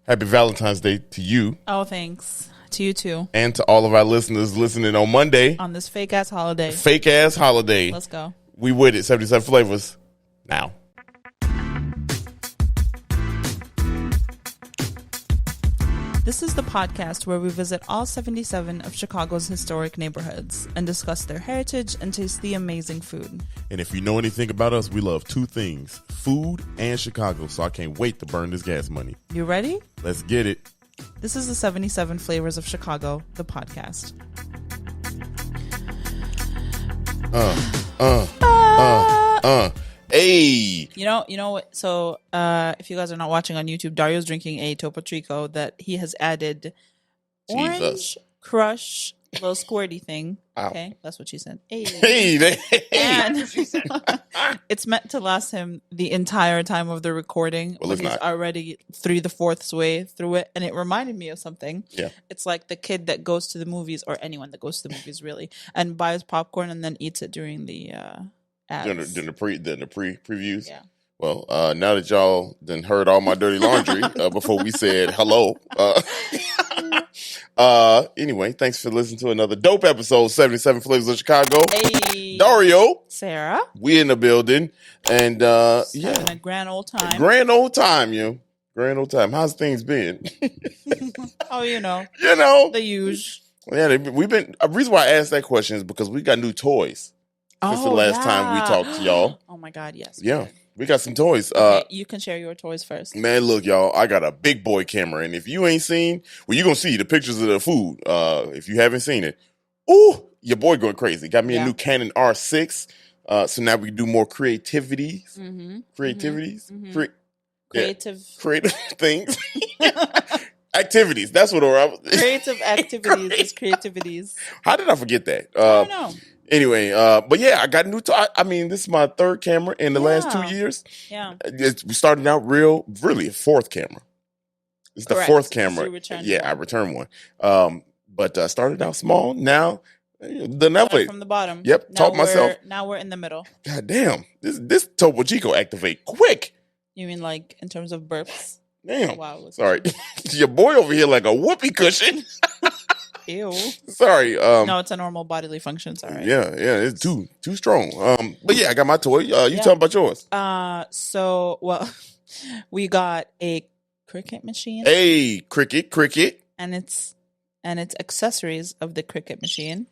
Happy Valentine's Day to you. Oh, thanks. To you too. And to all of our listeners listening on Monday. On this fake-ass holiday. Fake-ass holiday. Let's go. We with it. 77 flavors. Now. This is the podcast where we visit all 77 of Chicago's historic neighborhoods and discuss their heritage and taste the amazing food. And if you know anything about us, we love two things, food and Chicago, so I can't wait to burn this gas money. You ready? Let's get it. This is the 77 Flavors of Chicago, the podcast. Hey. You know what? So, if you guys are not watching on YouTube, Dario's drinking a Topo Chico that he has added orange crush, little squirty thing. Ow. Okay, that's what she said. Hey. And it's meant to last him the entire time of the recording. Well, it's he's not. already 3/4 way through it, and it reminded me of something. Yeah. It's like the kid that goes to the movies, or anyone that goes to the movies, really, and buys popcorn and then eats it during the ads. During the previews. Yeah. Well, now that y'all done heard all my dirty laundry before we said hello. Anyway, thanks for listening to another dope episode, 77 Flavors of Chicago. Hey. Dario. Sarah. We in the building. And Having a grand old time. Grand old time, you. Grand old time. How's things been? Oh, You know. the usual. Yeah, we've been. A reason why I asked that question is because we got new toys. Since the last time we talked to y'all. Oh my God, yes. Yeah. We got some toys. Okay, you can share your toys first. Man, look, y'all, I got a big boy camera, and if you ain't seen, well, you're going to see the pictures of the food if you haven't seen it. Ooh, your boy going crazy. Got me a new Canon R6, so now we can do more creativities. Mm-hmm. Creativities? Mm-hmm. Creative things. Activities. That's what Creative activities is creativities. How did I forget that? I don't know. Anyway, but yeah, I got a new I mean, this is my third camera in the last 2 years. Yeah. We started out really a fourth camera. It's the fourth camera. I returned one. But I started out small. Now, the Netflix. From the bottom. Yep, taught myself. Now we're in the middle. God damn. This Topo Chico activate quick. You mean like in terms of burps? Damn. Wow. Sorry. Your boy over here like a whoopee cushion. Ew. Sorry. No, it's a normal bodily function. It's all right. Yeah, it's too strong. But yeah, I got my toy. You talking about yours? We got a cricket machine. Hey, cricket. And it's accessories of the cricket machine.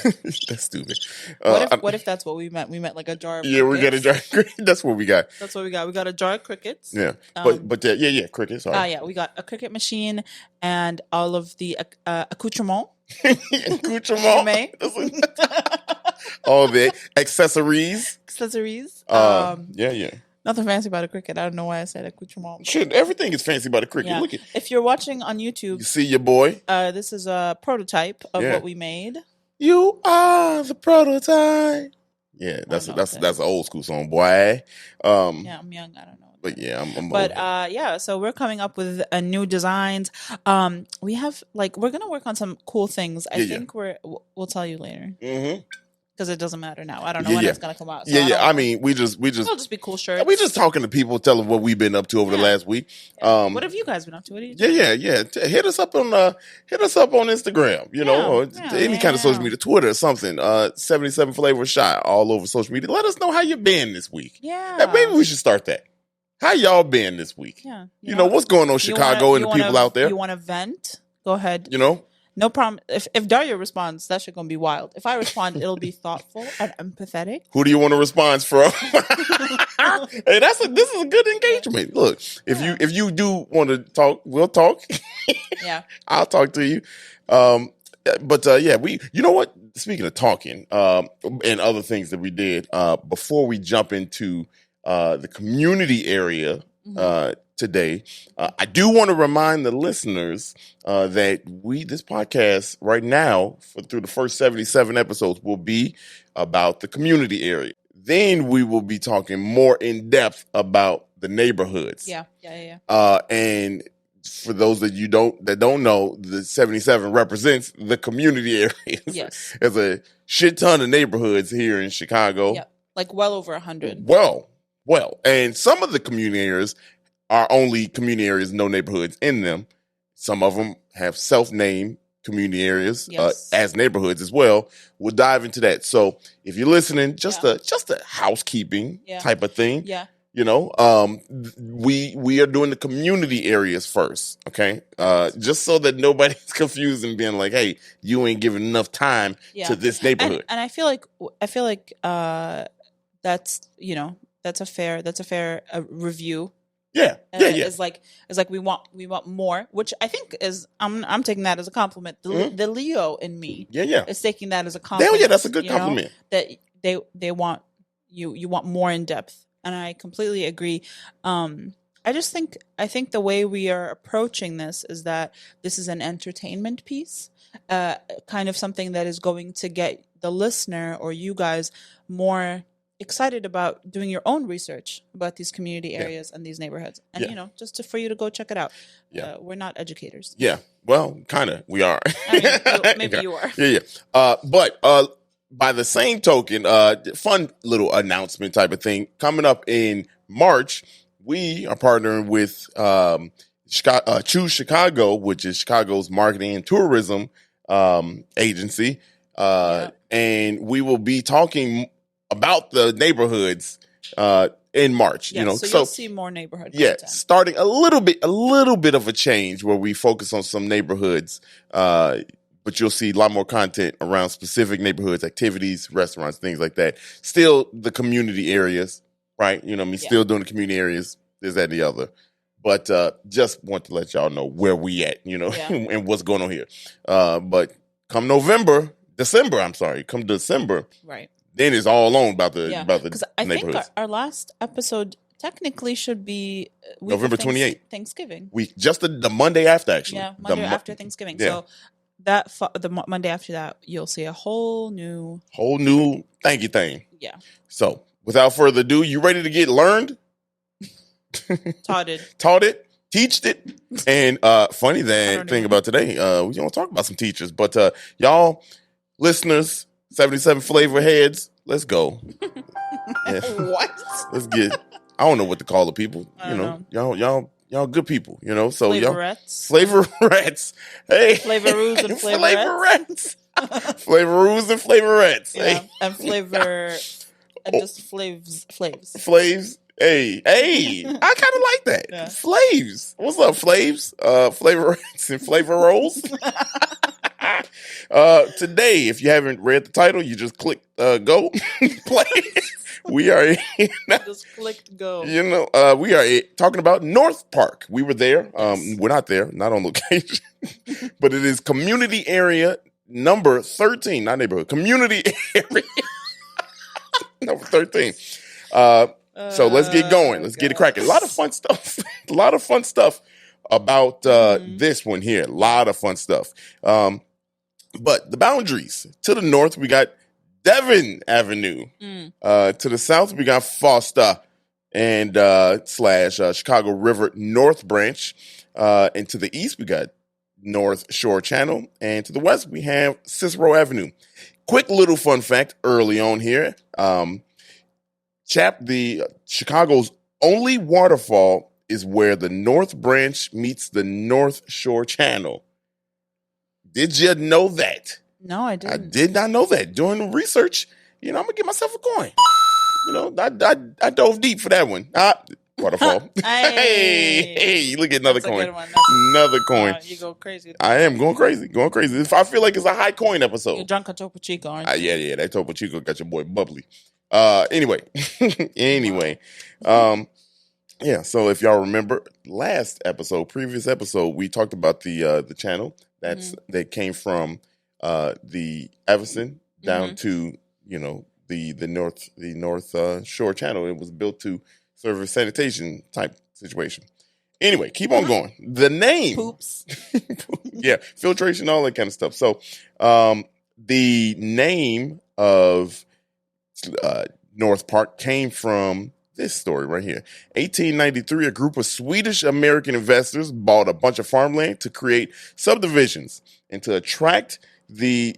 That's stupid. What if that's what we meant? We meant like a jar of crickets. We got a jar of crickets. That's what we got. That's what we got. We got a jar of crickets. Yeah. Crickets. Sorry. We got a cricket machine and all of the accoutrement. Accoutrement. All the accessories. Yeah. Nothing fancy about a cricket. I don't know why I said accoutrement. Shit, everything is fancy about a cricket. Yeah. Look at. If you're watching on YouTube, you see your boy. This is a prototype of what we made. You are the prototype. Yeah, that's an old school song, boy. Yeah, I'm young. I don't know. But yeah, I'm But so we're coming up with new designs. We have we're gonna work on some cool things. I think we'll tell you later. Mm-hmm. Because it doesn't matter now. I don't know when it's gonna come out. So I mean, we just it'll just be cool shirts. We just talking to people, telling what we've been up to over the last week. What have you guys been up to? What are you doing? Yeah. Hit us up on Instagram. You know, or any kind of social media, Twitter or something. 77 Flavor Shot all over social media. Let us know how you been this week. Yeah, maybe we should start that. How y'all been this week? Yeah, you know what's going on in Chicago and the people out there. You want to vent? Go ahead. You know. No problem. If Dario responds, that shit gonna be wild. If I respond, it'll be thoughtful and empathetic. Who do you want a response from? Hey, this is a good engagement. Look, if you do want to talk, we'll talk. Yeah, I'll talk to you. You know what? Speaking of talking, and other things that we did, before we jump into the community area. Today, I do want to remind the listeners that this podcast right now, through the first 77 episodes, will be about the community area. Then we will be talking more in depth about the neighborhoods. Yeah. And for those that don't know, the 77 represents the community areas. Yes, there's a shit ton of neighborhoods here in Chicago. Yep, like well over 100. Well, and some of the community areas are only community areas, no neighborhoods in them. Some of them have self-named community areas as neighborhoods as well. We'll dive into that. So if you're listening, just a housekeeping type of thing. Yeah. You know, we are doing the community areas first, okay? Just so that nobody's confused and being like, "Hey, you ain't giving enough time to this neighborhood." And I feel like that's a fair review. Yeah. It's like we want more, which I think is I'm taking that as a compliment. The Leo in me, is taking that as a compliment. Hell yeah, that's a good compliment. That they want you want more in depth. And I completely agree. I think the way we are approaching this is that this is an entertainment piece, kind of something that is going to get the listener or you guys more excited about doing your own research about these community areas and these neighborhoods. And, just for you to go check it out. We're not educators. Yeah. Well, kind of. We are. I mean, maybe you are. Yeah. But by the same token, fun little announcement type of thing. Coming up in March, we are partnering with Choose Chicago, which is Chicago's marketing and tourism agency. And we will be talking about the neighborhoods in March. So you'll see more neighborhood content. Starting a little bit of a change where we focus on some neighborhoods, but you'll see a lot more content around specific neighborhoods, activities, restaurants, things like that. Still the community areas, right? Still doing the community areas, this, that, and the other. But just want to let y'all know where we at, and what's going on here. But come December, right? Then it's all on about the because I neighborhoods. think our last episode technically should be November 28th, Thanksgiving. Just the Monday after, actually. Yeah, Monday after Thanksgiving. Yeah. So the Monday after that, you'll see a whole new thank you thing. Yeah. So without further ado, you ready to get learned? Taught it. Teached it. And funny thing about today, we're going to talk about some teachers. But y'all, listeners, 77 flavor heads, let's go. What? Let's get, I don't know what to call the people. Y'all good people, so flavorets. Hey. Flavoroos and flavorets. Flavoroos and flavореttes. Yeah. Hey. And flavor, and just flavs. Flavs. Hey, I kind of like that. Yeah. Flavs. What's up, Flavs? Flavореttes and flavor rolls. Today, if you haven't read the title, you just click go play. We are just clicked go. We are talking about North Park. We were there. We're not there, not on location, but it is community area number 13, not neighborhood. Community area number 13. So let's get going. Let's get it cracking. A lot of fun stuff. About this one here. A lot of fun stuff. But the boundaries. To the north, we got Devon Avenue. To the south, we got Foster and / Chicago River North Branch. And to the east, we got North Shore Channel. And to the west, we have Cicero Avenue. Quick little fun fact early on here. The Chicago's only waterfall is where the North Branch meets the North Shore Channel. Did you know that? No, I didn't. I did not know that. Doing the research, I'm going to give myself a coin. I dove deep for that one. Waterfall. Hey, look at another coin. Another coin. You go crazy. I am going crazy. I feel like it's a high coin episode. You're drunk on Topo Chico, aren't you? Yeah, that Topo Chico got your boy bubbly. Anyway. So if y'all remember previous episode, we talked about the channel that came from the Everson down to the North Shore Channel. It was built to serve a sanitation type situation. Anyway, keep on going. The name, poops, filtration, all that kind of stuff. So, the name of North Park came from this story right here. 1893, a group of Swedish American investors bought a bunch of farmland to create subdivisions and to attract the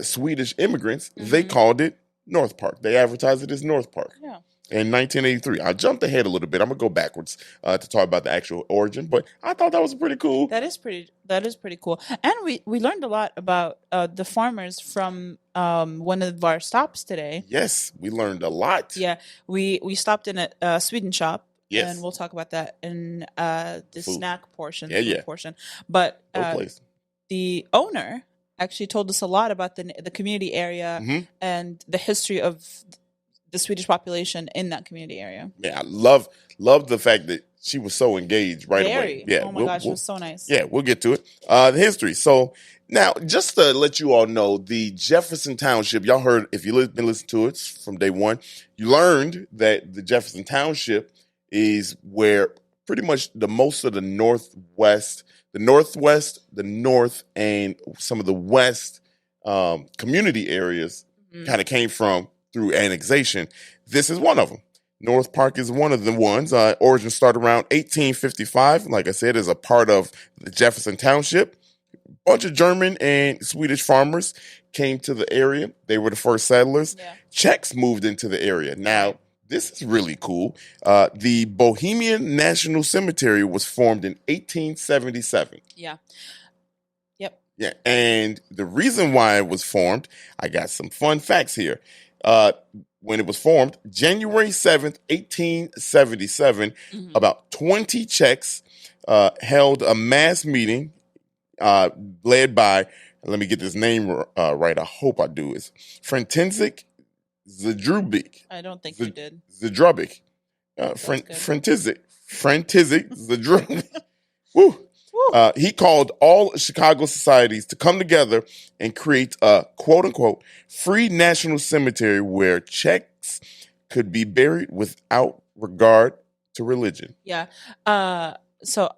Swedish immigrants. They called it North Park. They advertised it as North Park. Yeah. in 1983. I jumped ahead a little bit. I'm gonna go backwards to talk about the actual origin, but I thought that was pretty cool. That is pretty cool. And we learned a lot about the farmers from one of our stops today. Yes, we learned a lot. Yeah, we stopped in a Sweden shop. Yes. And we'll talk about that in the Food. snack portion, portion. But the owner actually told us a lot about the community area and the history of the Swedish population in that community area. Yeah, I love the fact that she was so engaged away. Yeah, oh my gosh, it was so nice. Yeah, we'll get to it. The history. So now, just to let you all know, the Jefferson Township, y'all heard, if you've been listening to it from day one, you learned that the Jefferson Township is where pretty much most of the northwest, the north, and some of the west community areas kind of came from through annexation. This is one of them. North Park is one of the ones. Origin started around 1855. Like I said, as a part of the Jefferson Township. A bunch of German and Swedish farmers came to the area. They were the first settlers. Yeah. Czechs moved into the area. Now, this is really cool. The Bohemian National Cemetery was formed in 1877. Yeah. Yep. Yeah. And the reason why it was formed, I got some fun facts here. When it was formed, January 7th, 1877, about 20 Czechs held a mass meeting led by, let me get this name right, I hope I do, is František Zadrubic. I don't think you did. Zadrubic. František Zadrubic. Woo. He called all Chicago societies to come together and create a quote-unquote free national cemetery where Czechs could be buried without regard to religion. Yeah. So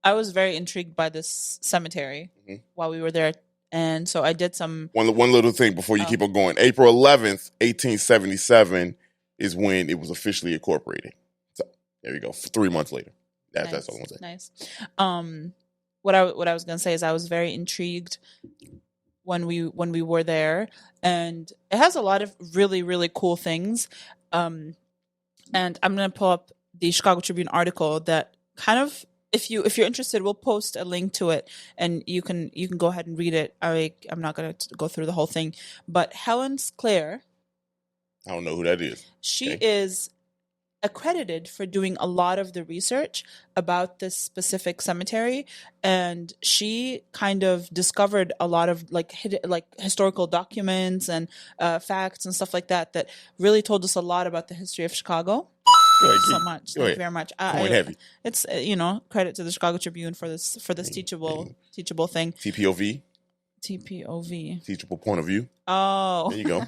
I was very intrigued by this cemetery while we were there. And so I did some... One little thing before you keep on going. April 11th, 1877 is when it was officially incorporated. So there you go. 3 months later. That's all I want to say. Nice. What I was going to say is I was very intrigued when we were there, and it has a lot of really, really cool things. And I'm going to pull up the Chicago Tribune article that kind of, if you're interested, we'll post a link to it, and you can go ahead and read it. I'm not going to go through the whole thing, but Helen Sclair, I don't know who that is. She is accredited for doing a lot of the research about this specific cemetery, and she kind of discovered a lot of like historical documents and facts and stuff like that really told us a lot about the history of Chicago. Thank you so much. Thank you very much. It's credit to the Chicago Tribune for this teachable thing. TPOV. Teachable point of view. Oh, there you go.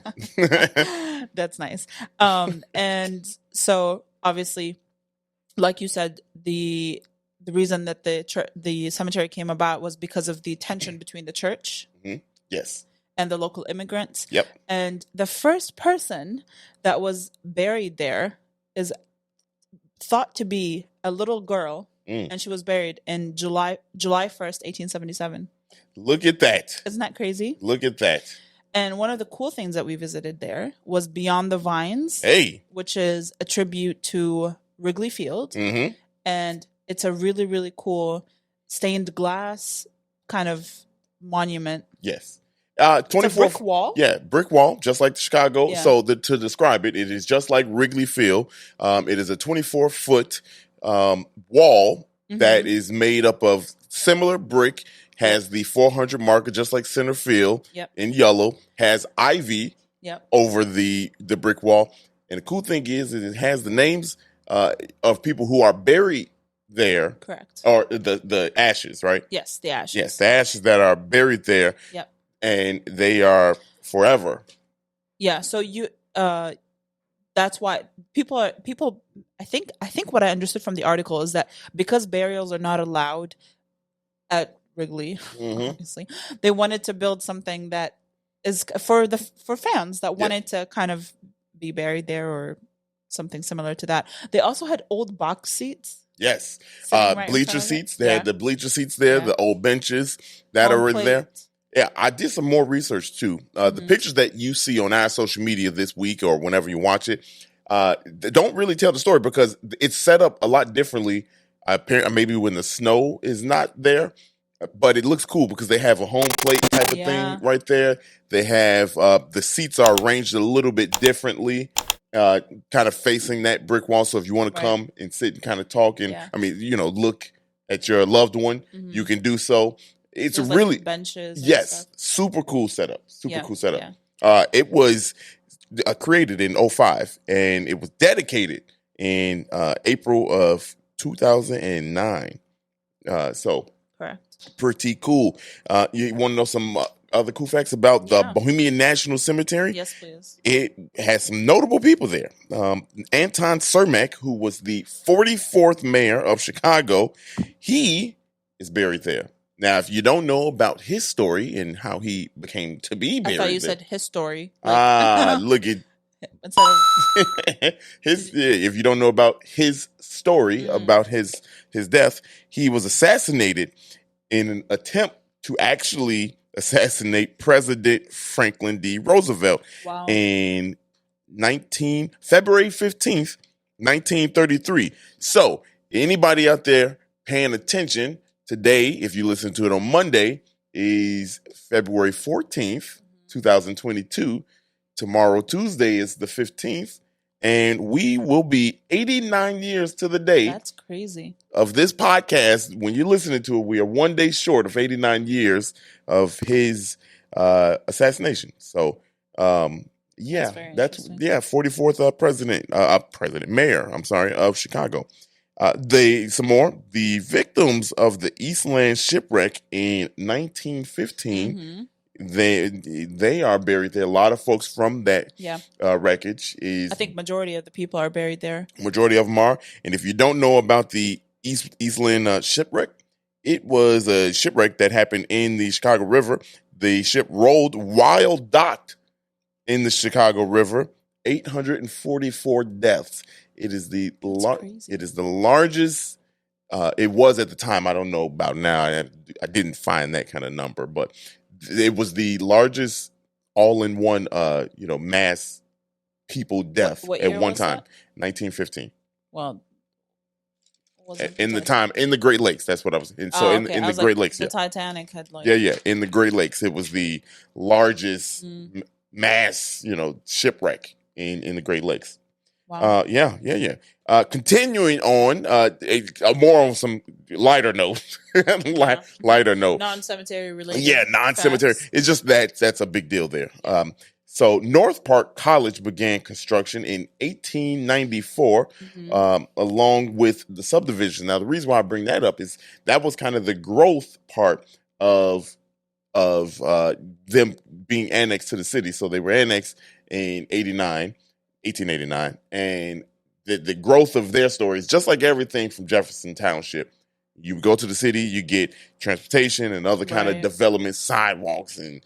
That's nice. And so obviously, like you said, the reason that the cemetery came about was because of the tension between the church, yes, and the local immigrants. Yep. And the first person that was buried there is thought to be a little girl, and she was buried in July 1st, 1877. Look at that. Isn't that crazy? Look at that. And one of the cool things that we visited there was Beyond the Vines, which is a tribute to Wrigley Field. And it's a really, really cool stained glass kind of monument. Yes. 24 it's a brick wall. Yeah, brick wall, just like Chicago. Yeah. So to describe it, it is just like Wrigley Field. It is a 24-foot wall that is made up of similar brick. Has the 400 marker, just like center field in yellow. Has ivy over the brick wall. And the cool thing is it has the names of people who are buried there. Correct. Or the ashes, right? Yes, the ashes. Yes, the ashes that are buried there. Yep. And they are forever. Yeah, so that's why people I think what I understood from the article is that because burials are not allowed at Wrigley, obviously, they wanted to build something that is for fans that wanted to kind of be buried there or something similar to that. They also had old box seats. Yes, bleacher seats. They had the bleacher seats there, the old benches that are in there. Yeah, I did some more research too. The pictures that you see on our social media this week or whenever you watch it, don't really tell the story because it's set up a lot differently. Maybe when the snow is not there, but it looks cool because they have a home plate type of thing right there. They have the seats are arranged a little bit differently, kind of facing that brick wall. So if you want to come and sit and kind of talk and look at your loved one, you can do so. It's there's really benches. Yes, super cool setup. Cool setup. Yeah. It was created in 2005 and it was dedicated in April of 2009. So correct. Pretty cool. You want to know some other cool facts about the Bohemian National Cemetery? Yes, please. It has some notable people there. Anton Cermak, who was the 44th mayor of Chicago, he is buried there. Now, if you don't know about his story and how he became to be buried, I thought you said his story. Look at if you don't know about his story about his death, he was assassinated in an attempt to actually assassinate President Franklin D. Roosevelt in February 15th, 1933. So anybody out there paying attention, today, if you listen to it on Monday, is February 14th, 2022. Tomorrow, Tuesday, is the 15th. And we will be 89 years to the day. That's crazy. Of this podcast. When you're listening to it, we are 1 day short of 89 years of his assassination. So, that's 44th mayor of Chicago. The victims of the Eastland shipwreck in 1915. They are buried there. A lot of folks from that wreckage I think majority of the people are buried there. Majority of them are. And if you don't know about the Eastland shipwreck, it was a shipwreck that happened in the Chicago River. The ship rolled while docked in the Chicago River. 844 deaths. It is the largest. It was at the time. I don't know about now. I didn't find that kind of number, but it was the largest all-in-one, mass people death what at one time. That? 1915. Well, in the Great Lakes. That's what I was. In the Great Lakes, the Titanic had in the Great Lakes, it was the largest mass, shipwreck in the Great Lakes. Wow. Continuing on, more on some lighter note. Lighter note. Non-cemetery related. Yeah, non-cemetery. Facts. It's just that's a big deal there. So North Park College began construction in 1894, along with the subdivision. Now, the reason why I bring that up is that was kind of the growth part of them being annexed to the city. So they were annexed in 1889, and the growth of their stories, just like everything from Jefferson Township. You go to the city, you get transportation and other kind of development, sidewalks and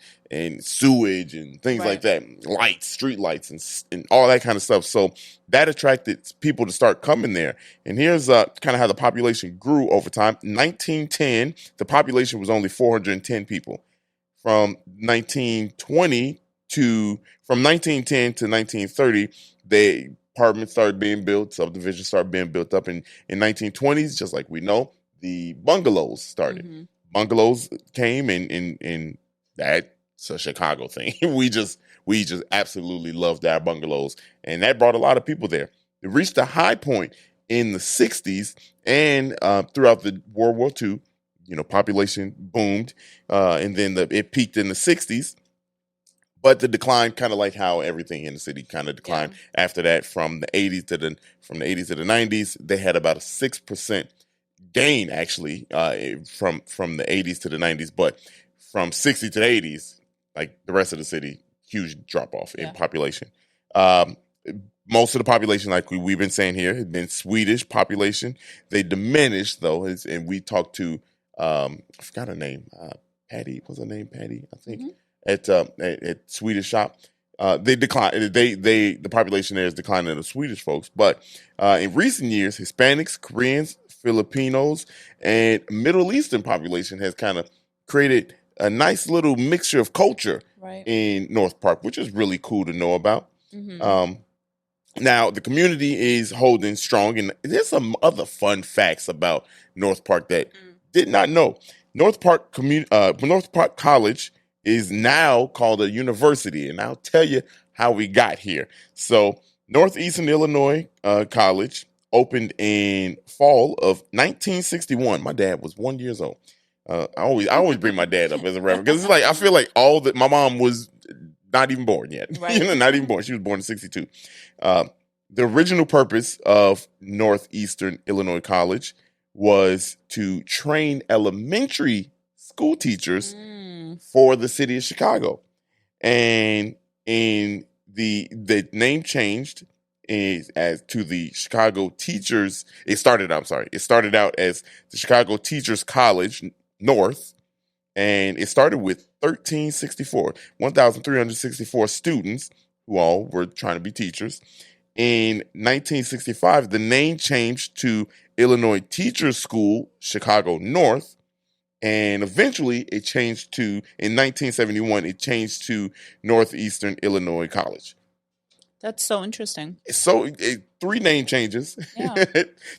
sewage and things like that, lights, street lights and all that kind of stuff. So that attracted people to start coming there. And here's kind of how the population grew over time. 1910, the population was only 410 people. From 1910 to 1930, the apartments started being built, subdivisions started being built up. In 1920s, just like we know, the bungalows started. Bungalows came and that's a Chicago thing. we just absolutely loved our bungalows, and that brought a lot of people there. It reached a high point in the 60s, and throughout the World War II, population boomed, and then it peaked in the 60s. But the decline, kind of like how everything in the city kind of declined after that, from the 80s to the 90s, they had about a 6% gain actually from the 80s to the 90s, but from 60 to the 80s, like the rest of the city, huge drop off in population. Most of the population, like we've been saying here, has been Swedish population. They diminished though, and we talked to I forgot her name, Patty. Was her name Patty? I think at Swedish shop. They declined. The population there is declining of the Swedish folks, but in recent years, Hispanics, Koreans, Filipinos, and Middle Eastern population has kind of created a nice little mixture of culture in North Park, which is really cool to know about. Now, the community is holding strong, and there's some other fun facts about North Park that did not know. North Park College is now called a university, and I'll tell you how we got here. So, Northeastern Illinois College opened in fall of 1961. My dad was 1 year old. I always bring my dad up as a reference because it's like I feel like my mom was not even born yet. Right. Not even born. She was born in 62. The original purpose of Northeastern Illinois College was to train elementary school teachers for the city of Chicago. And in the name changed as to the Chicago Teachers. It started out as the Chicago Teachers College North, and it started with 1,364 students who all were trying to be teachers. In 1965, the name changed to Illinois Teachers School, Chicago North, and eventually it changed to, in 1971, it changed to Northeastern Illinois College. That's so interesting. So, 3 name changes. Yeah.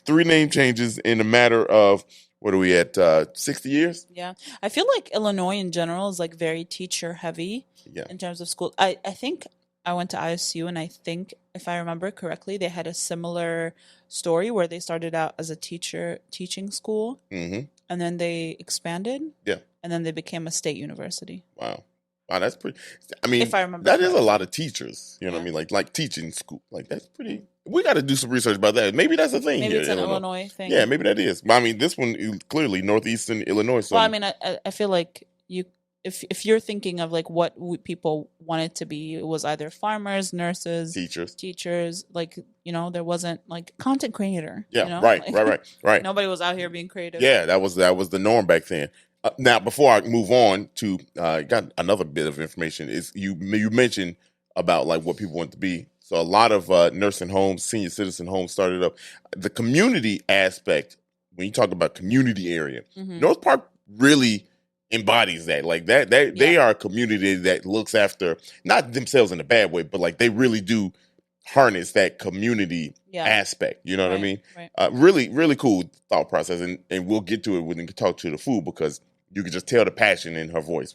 3 name changes in a matter of, what are we at, 60 years? Yeah. I feel like Illinois in general is like very teacher heavy in terms of school. I think I went to ISU, and I think, if I remember correctly, they had a similar story where they started out as a teaching school, and then they expanded, and then they became a state university. Wow, that's pretty. I mean, if I remember, that is a lot of teachers. You know what I mean? Like teaching school. Like that's pretty. We got to do some research about that. Maybe that's a thing. Maybe here it's an Illinois thing. Yeah, maybe that is. I mean, this one is clearly Northeastern Illinois. So well, I mean, I feel like you. If you're thinking of like what people wanted to be, it was either farmers, nurses, teachers. Like, there wasn't like content creator. Yeah, right. Nobody was out here being creative. Yeah, that was the norm back then. Now, before I move on to got another bit of information is you mentioned about like what people want to be. So a lot of nursing homes, senior citizen homes started up. The community aspect, when you talk about community area, North Park really embodies that. Like that they are a community that looks after not themselves in a bad way, but like they really do harness that community aspect. You know what I mean? Right. Really, really cool thought process, and we'll get to it when we talk to the food because you can just tell the passion in her voice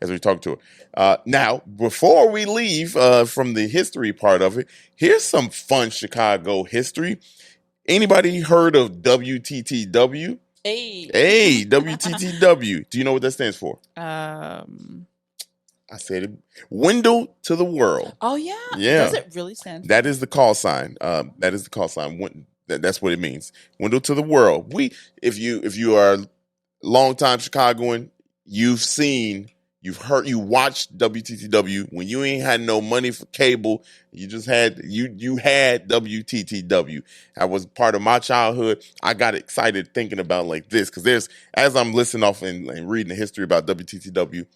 as we talk to her. Now, before we leave from the history part of it, here's some fun Chicago history. Anybody heard of WTTW? Hey, WTTW. Do you know what that stands for? I said it. Window to the world. Oh, yeah. Does it really stand for? That is the call sign. That's what it means. Window to the world. If you are longtime Chicagoan, you watched WTTW when you ain't had no money for cable. You just had WTTW. That was part of my childhood. I got excited thinking about like this because as I'm listening off and reading the history about WTTW,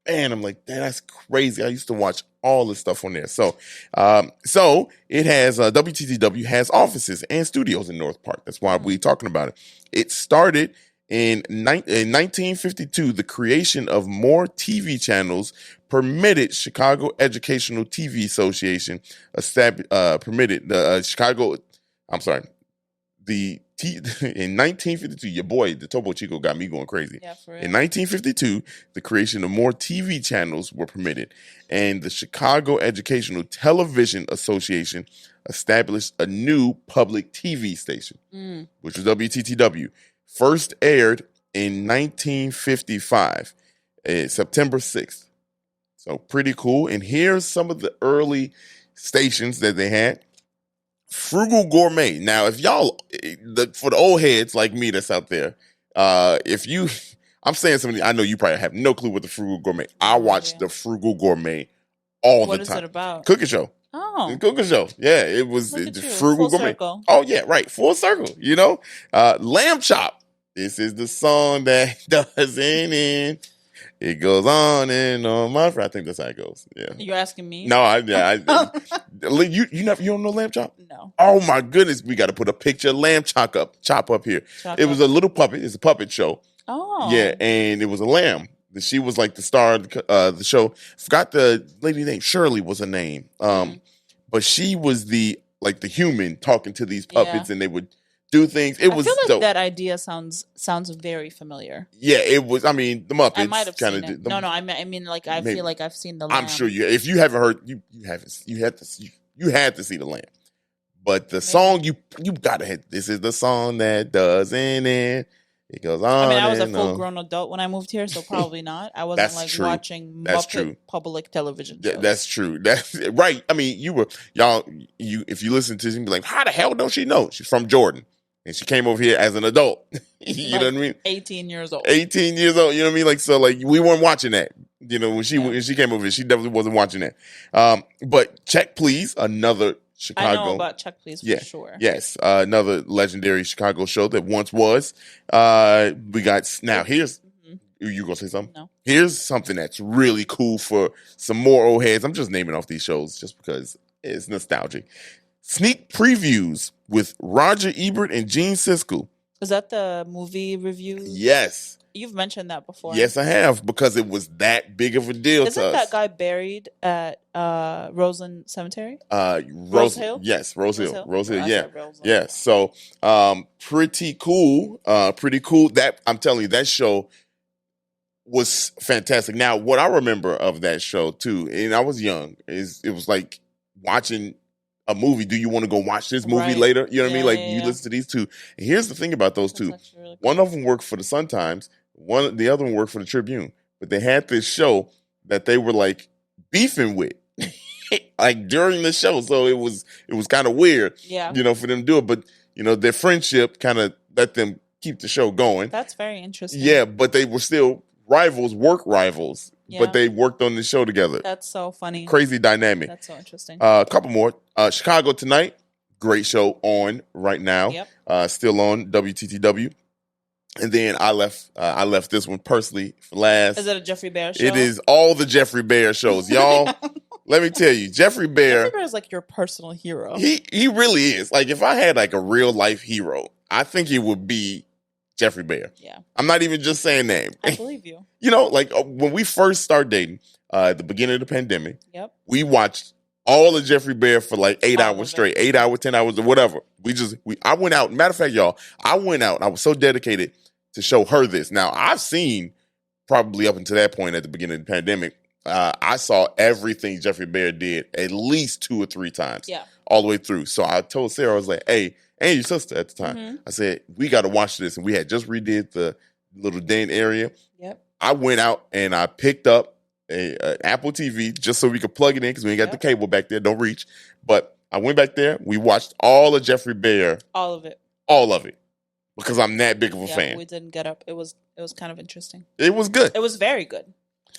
man, I'm like, that's crazy. I used to watch all this stuff on there. So it has WTTW has offices and studios in North Park. That's why we're talking about it. It started in 1952, the creation of more TV channels permitted Chicago Educational TV Association permitted the Chicago. I'm sorry, in 1952. Your boy, the Topo Chico, got me going crazy. Yeah, for real. In 1952, the creation of more TV channels were permitted, and the Chicago Educational Television Association established a new public TV station, which was WTTW. First aired in 1955, September 6th. So pretty cool. And here's some of the early stations that they had. Frugal Gourmet. Now, if y'all, for the old heads like me that's out there, I'm saying something, I know you probably have no clue what the Frugal Gourmet. I watch the Frugal Gourmet all the time. What is it about? Cooking show. Oh. Cooking show. Yeah, it was Frugal Gourmet. Circle. Oh, yeah, right. Full circle, Lamb chop. This is the song that doesn't end. It goes on and on. I think that's how it goes. Yeah. You're asking me? No, you don't know lamb chop? No. Oh my goodness, we got to put a picture of lamb chop up here. It was a little puppet. It's a puppet show. Oh. Yeah, and it was a lamb. She was like the star of the show. Forgot the lady name. Shirley was her name. But she was the like the human talking to these puppets, and they would do things. I feel like that idea sounds very familiar. Yeah, it was. I mean, the Muppets. I might have seen it. No, I mean, like I feel like I've seen the Lamb. I'm sure you. If you haven't heard, you haven't. You had to see the Lamb. But the song you gotta hit. This is the song that doesn't end. It goes on. I mean, I was a full grown adult when I moved here, so probably not. I wasn't watching Muppet public television shows. That's true. That's right. I mean, if you listen to this, you be like, how the hell don't she know? She's from Jordan. And she came over here as an adult. You know what I mean? 18 years old. 18 years old. You know what I mean? Like, so like we weren't watching that. You know, when she came over here, she definitely wasn't watching that. But Check Please, another Chicago. I know about Check Please for sure. Yes. Another legendary Chicago show that once was. We got now here's you gonna say something? No. Here's something that's really cool for some more old heads. I'm just naming off these shows just because it's nostalgic. Sneak previews with Roger Ebert and Gene Siskel. Is that the movie reviews? Yes. You've mentioned that before. Yes, I have, because it was that big of a deal to us. Isn't that guy buried at Roseland Cemetery? Rose Hill? Yes, Rose Hill. Yeah. Yeah. So pretty cool. Pretty cool. That I'm telling you, that show was fantastic. Now, what I remember of that show too, and I was young, it was like watching a movie. Do you want to go watch this movie later? You know what I mean? Like you listen to these two. And here's the thing about those two. Really cool. One of them worked for the Sun Times. The other one worked for the Tribune. But they had this show that they were like beefing with, like during the show. So it was kind of weird, you know, for them to do it. But you know, their friendship kind of let them keep the show going. That's very interesting. Yeah, but they were still work rivals. Yeah. But they worked on the show together. That's so funny. Crazy dynamic. That's so interesting. A couple more. Chicago Tonight. Great show on right now. Yep. Still on WTTW. And then I left this one personally for last. Is it a Jeffrey Bear show? It is all the Jeffrey Bear shows. Y'all, let me tell you, Jeffrey Bear is like your personal hero. He really is. Like if I had like a real life hero, I think it would be Jeffrey Bear. Yeah. I'm not even just saying name. I believe you. You know, like when we first started dating, at the beginning of the pandemic, we watched all of Jeffrey Bear for like 8 hours straight, 8 hours, 10 hours, or whatever. I went out. Matter of fact, y'all, I went out. I was so dedicated to show her this. Now, I've seen probably up until that point at the beginning of the pandemic, I saw everything Jeffrey Bear did at least 2 or 3 times, all the way through. So I told Sarah, I was like, hey, and your sister at the time, I said, we got to watch this. And we had just redid the little den area. Yep. I went out and I picked up an Apple TV just so we could plug it in because we ain't got the cable back there. Don't reach. But I went back there. We watched all of Jeffrey Bear. All of it. All of it. Because I'm that big of a fan. We didn't get up. It was kind of interesting. It was good. It was very good.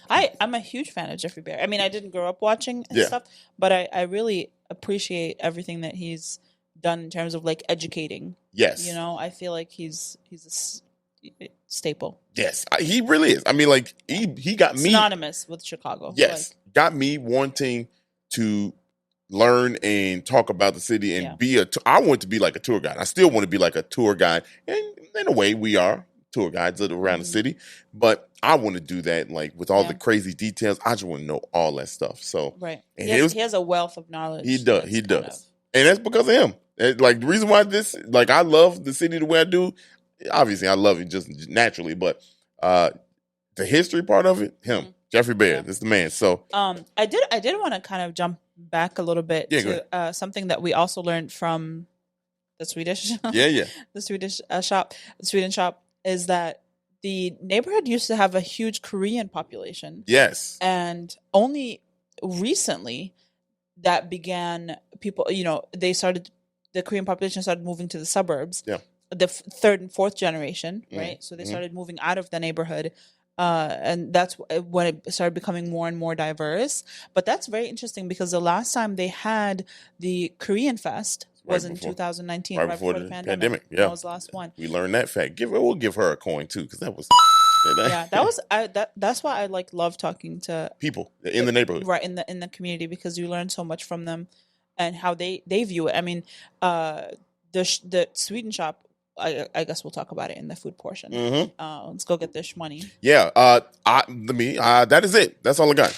I'm a huge fan of Jeffrey Bear. I mean, I didn't grow up watching and stuff, but I really appreciate everything that he's done in terms of like educating. Yes. You know, I feel like he's a staple. Yes, he really is. I mean, like he got me synonymous with Chicago. Yes, got me wanting to learn and talk about the city and be I want to be like a tour guide. I still want to be like a tour guide, and in a way, we are tour guides around the city. But I want to do that, like with all the crazy details. I just want to know all that stuff. So and he has a wealth of knowledge. He does, and that's because of him. Like the reason why I love the city the way I do. Obviously, I love it just naturally, but the history part of it, Jeffrey Bear, that's the man. So, I did want to kind of jump back a little bit to something that we also learned from the Swedish, the Sweden shop, is that the neighborhood used to have a huge Korean population. Yes, and only recently that began. People, the Korean population started moving to the suburbs. Yeah. The third and fourth generation, right? So they started moving out of the neighborhood, and that's when it started becoming more and more diverse. But that's very interesting because the last time they had the Korean Fest was in 2019, right before the pandemic. Yeah, that was the last one. We learned that fact. We'll give her a coin too because that was. That's why I love talking to people in the neighborhood, right in the community, because you learn so much from them and how they view it. I mean, the Sweden shop. I guess we'll talk about it in the food portion. Let's go get this money. Yeah. That is it. That's all I got.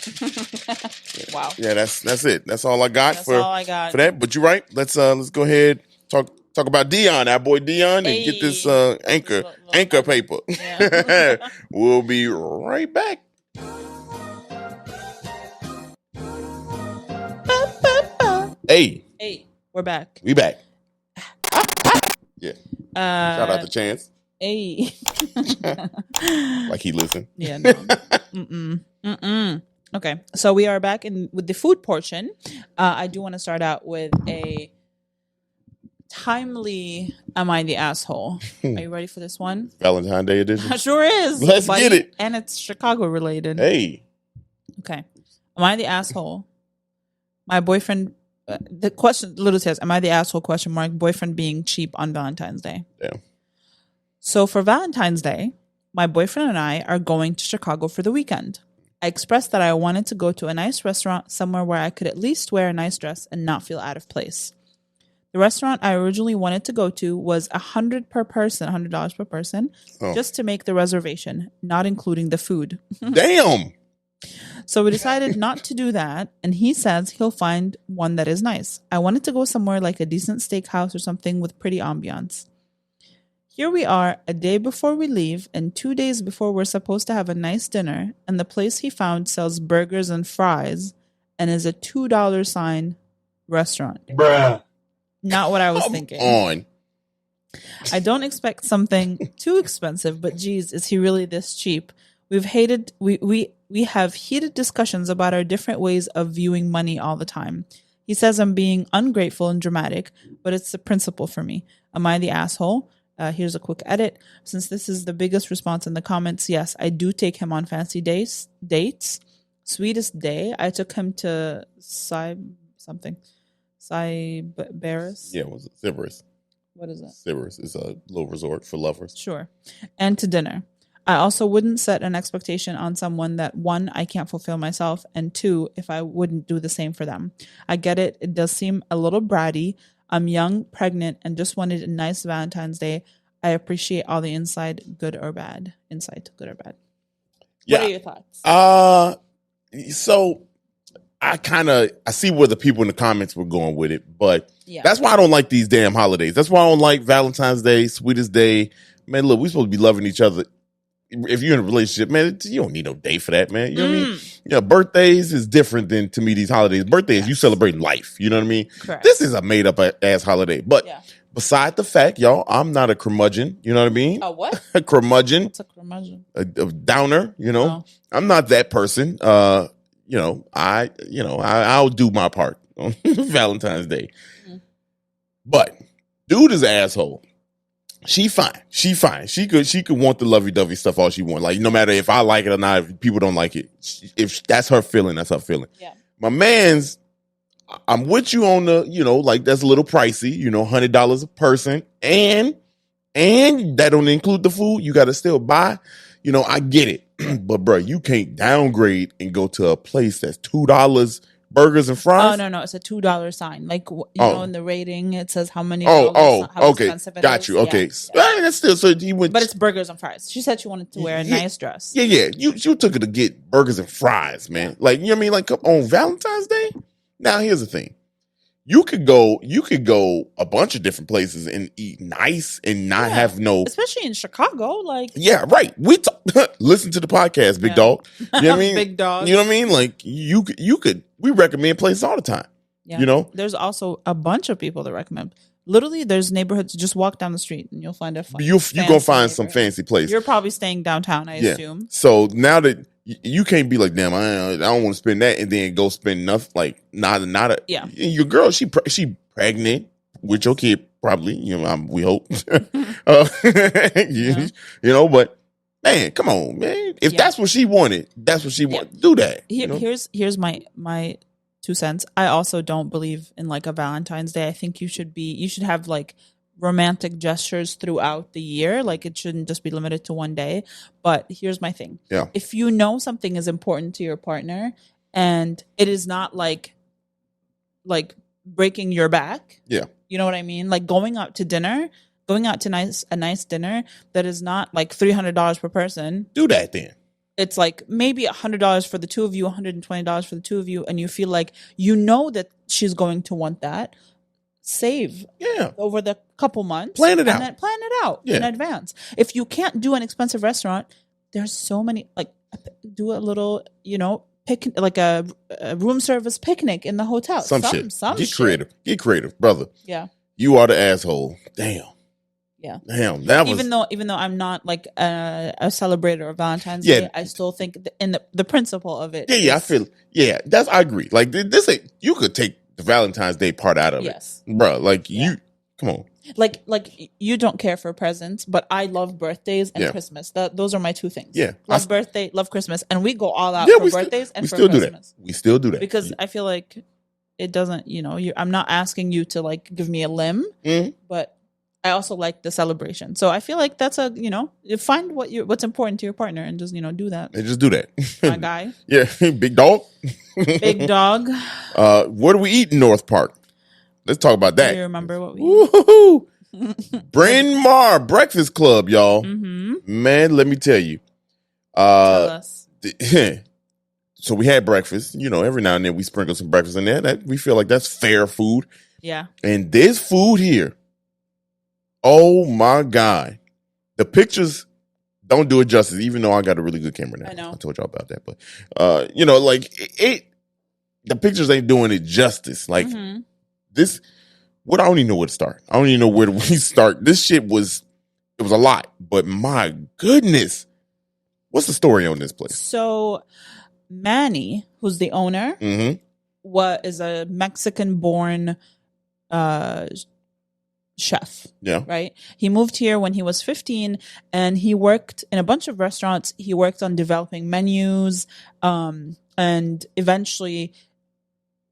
Wow. Yeah, that's it. That's all I got for that. But you're right. Let's go ahead talk about Dion, our boy Dion, and get this anchor paper. Yeah. We'll be right back. Hey, we're back. We back. Yeah. Shout out to Chance. Hey. Like he listened. Yeah. No. Okay, so we are back with the food portion. I do want to start out with a timely "Am I the Asshole?" Are you ready for this one? Valentine's Day edition. Sure is. Let's get it. And it's Chicago related. Hey. Okay. Am I the asshole? My boyfriend. The question literally says, "Am I the asshole?" ? Boyfriend being cheap on Valentine's Day. Yeah. So for Valentine's Day, my boyfriend and I are going to Chicago for the weekend. I expressed that I wanted to go to a nice restaurant somewhere where I could at least wear a nice dress and not feel out of place. The restaurant I originally wanted to go to was $100 per person, just to make the reservation, not including the food. Damn. So we decided not to do that, and he says he'll find one that is nice. I wanted to go somewhere like a decent steakhouse or something with pretty ambiance. Here we are, a day before we leave, and 2 days before we're supposed to have a nice dinner, and the place he found sells burgers and fries, and is a $2 sign restaurant. Bruh. Not what I was thinking. On. I don't expect something too expensive, but geez, is he really this cheap? We have heated discussions about our different ways of viewing money all the time. He says I'm being ungrateful and dramatic, but it's the principle for me. Am I the asshole? Here's a quick edit. Since this is the biggest response in the comments, yes, I do take him on fancy dates. Sweetest day, I took him to Sybaris. Yeah, it was Sybaris. What is it? Sybaris is a little resort for lovers. Sure. And to dinner. I also wouldn't set an expectation on someone that, 1, I can't fulfill myself, and 2, if I wouldn't do the same for them. I get it. It does seem a little bratty. I'm young, pregnant, and just wanted a nice Valentine's Day. I appreciate all the insight, good or bad. Yeah. What are your thoughts? So I see where the people in the comments were going with it, but yeah. That's why I don't like these damn holidays. That's why I don't like Valentine's Day, Sweetest Day. Man, look, we're supposed to be loving each other. If you're in a relationship, man, you don't need no day for that, man. You know what I mean? Yeah, birthdays is different than, to me, these holidays. Birthdays, you celebrating life. You know what I mean? Correct. This is a made-up ass holiday. But beside the fact, y'all, I'm not a curmudgeon. You know what I mean? A what? A curmudgeon. What's a curmudgeon? A downer, you know? Oh. I'm not that person. I'll do my part on Valentine's Day. Mm-hmm. But dude is an asshole. She fine. She could want the lovey-dovey stuff all she want. Like, no matter if I like it or not, if people don't like it. If that's her feeling, that's her feeling. Yeah. My man's, I'm with you on the, like that's a little pricey, $100 a person. And that don't include the food. You got to still buy. I get it. But, bro, you can't downgrade and go to a place that's $2 burgers and fries. Oh, no. It's a $2 sign. Like, in the rating, it says how many dollars, how okay. Expensive it got is. You. Okay. Yeah. That's still, so you went. But it's burgers and fries. She said she wanted to wear a nice dress. Yeah. You took her to get burgers and fries, man. Yeah. Like, you know what I mean? Like, on Valentine's Day? Now, here's the thing. You could go a bunch of different places and eat nice and not have no, especially in Chicago, like right. Listen to the podcast, big dog. You know what I mean? Big dog. You know what I mean? Like you could. We recommend places all the time. Yeah. There's also a bunch of people that recommend. Literally, there's neighborhoods. Just walk down the street and you'll find a. You're gonna find some fancy place. You're probably staying downtown, I assume. So now that. You can't be like, damn, I don't want to spend that, and then go spend nothing. Like, not a. Yeah. Your girl, she pregnant with your kid, probably. We hope. But man, come on, man. If that's what she wanted, that's what she wanted. Do that. Here's my 2 cents. I also don't believe in like a Valentine's Day. I think you should have like romantic gestures throughout the year. Like, it shouldn't just be limited to one day. But here's my thing. Yeah. If you know something is important to your partner and it is not like breaking your back. Yeah. You know what I mean? Like going out to a nice dinner that is not like $300 per person. Do that then. it's like maybe $100 for the two of you, $120 for the two of you, and you feel like you know that she's going to want that. Save over the couple months. Plan it out. And then plan it out in advance. If you can't do an expensive restaurant, there's so many, like, do a little, like a room service picnic in the hotel. Some shit. Get creative, brother. Yeah. You are the asshole. Damn. Yeah. Damn. That was even though I'm not like a celebrator of Valentine's Day, I still think in the principle of it. Yeah, I feel. Yeah, I agree. Like this, you could take the Valentine's Day part out of it, bro. Like you, come on. Like you don't care for presents, but I love birthdays and Christmas. Those are my two things. Yeah, love birthday, love Christmas, and we go all out for birthdays and for Christmas. We still do that because I feel like it doesn't. I'm not asking you to like give me a limb, but I also like the celebration. So I feel like that's you find what's important to your partner and just do that. And just do that, my guy. Yeah, big dog. Big dog. What do we eat in North Park? Let's talk about that. Do you remember what we Bryn Mawr Breakfast Club, y'all. Mm-hmm. Man, let me tell you. Tell us. So we had breakfast. Every now and then we sprinkle some breakfast in there. That we feel like that's fair food. Yeah. And this food here, oh my God. The pictures don't do it justice, even though I got a really good camera now. I know. I told y'all about that. But, the pictures ain't doing it justice. Like, this, I don't even know where to start. I don't even know where we start. This shit it was a lot, but my goodness. What's the story on this place? So Manny, who's the owner, is a Mexican-born chef. Yeah. Right? He moved here when he was 15 and he worked in a bunch of restaurants. He worked on developing menus and eventually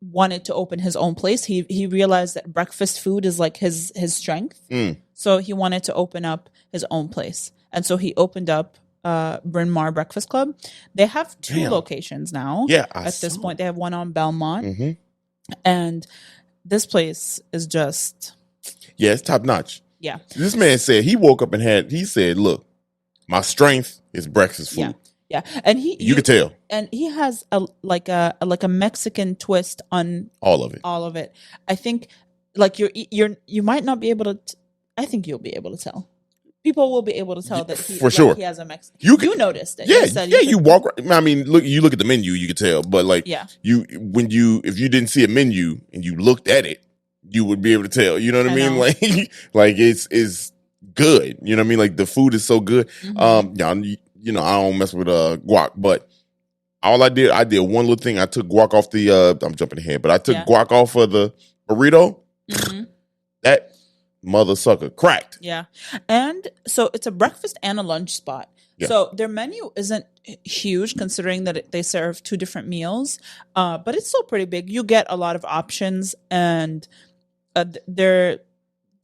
wanted to open his own place. He realized that breakfast food is like his strength. So he wanted to open up his own place. And so he opened up Bryn Mawr Breakfast Club. They have two locations now. Yeah. At this point, they have one on Belmont. And this place is just... Yeah, it's top notch. Yeah. This man said he woke up and he said, look, my strength is breakfast food. Yeah. And you could tell. And he has a Mexican twist on all of it. I think like you might not be able to I think you'll be able to tell. People will be able to tell that sure. He has a Mexican. You noticed it. Yeah, you walk. I mean, you look at the menu, you could tell. But like, if you didn't see a menu and you looked at it, you would be able to tell. You know what I mean? Like it's good. You know what I mean? Like the food is so good. I don't mess with guac, but all I did one little thing. I took guac off the. I'm jumping ahead, but I took guac off of the burrito. That mother sucker cracked. Yeah. And so it's a breakfast and a lunch spot. Yeah. So their menu isn't huge considering that they serve two different meals, but it's still pretty big. You get a lot of options, and they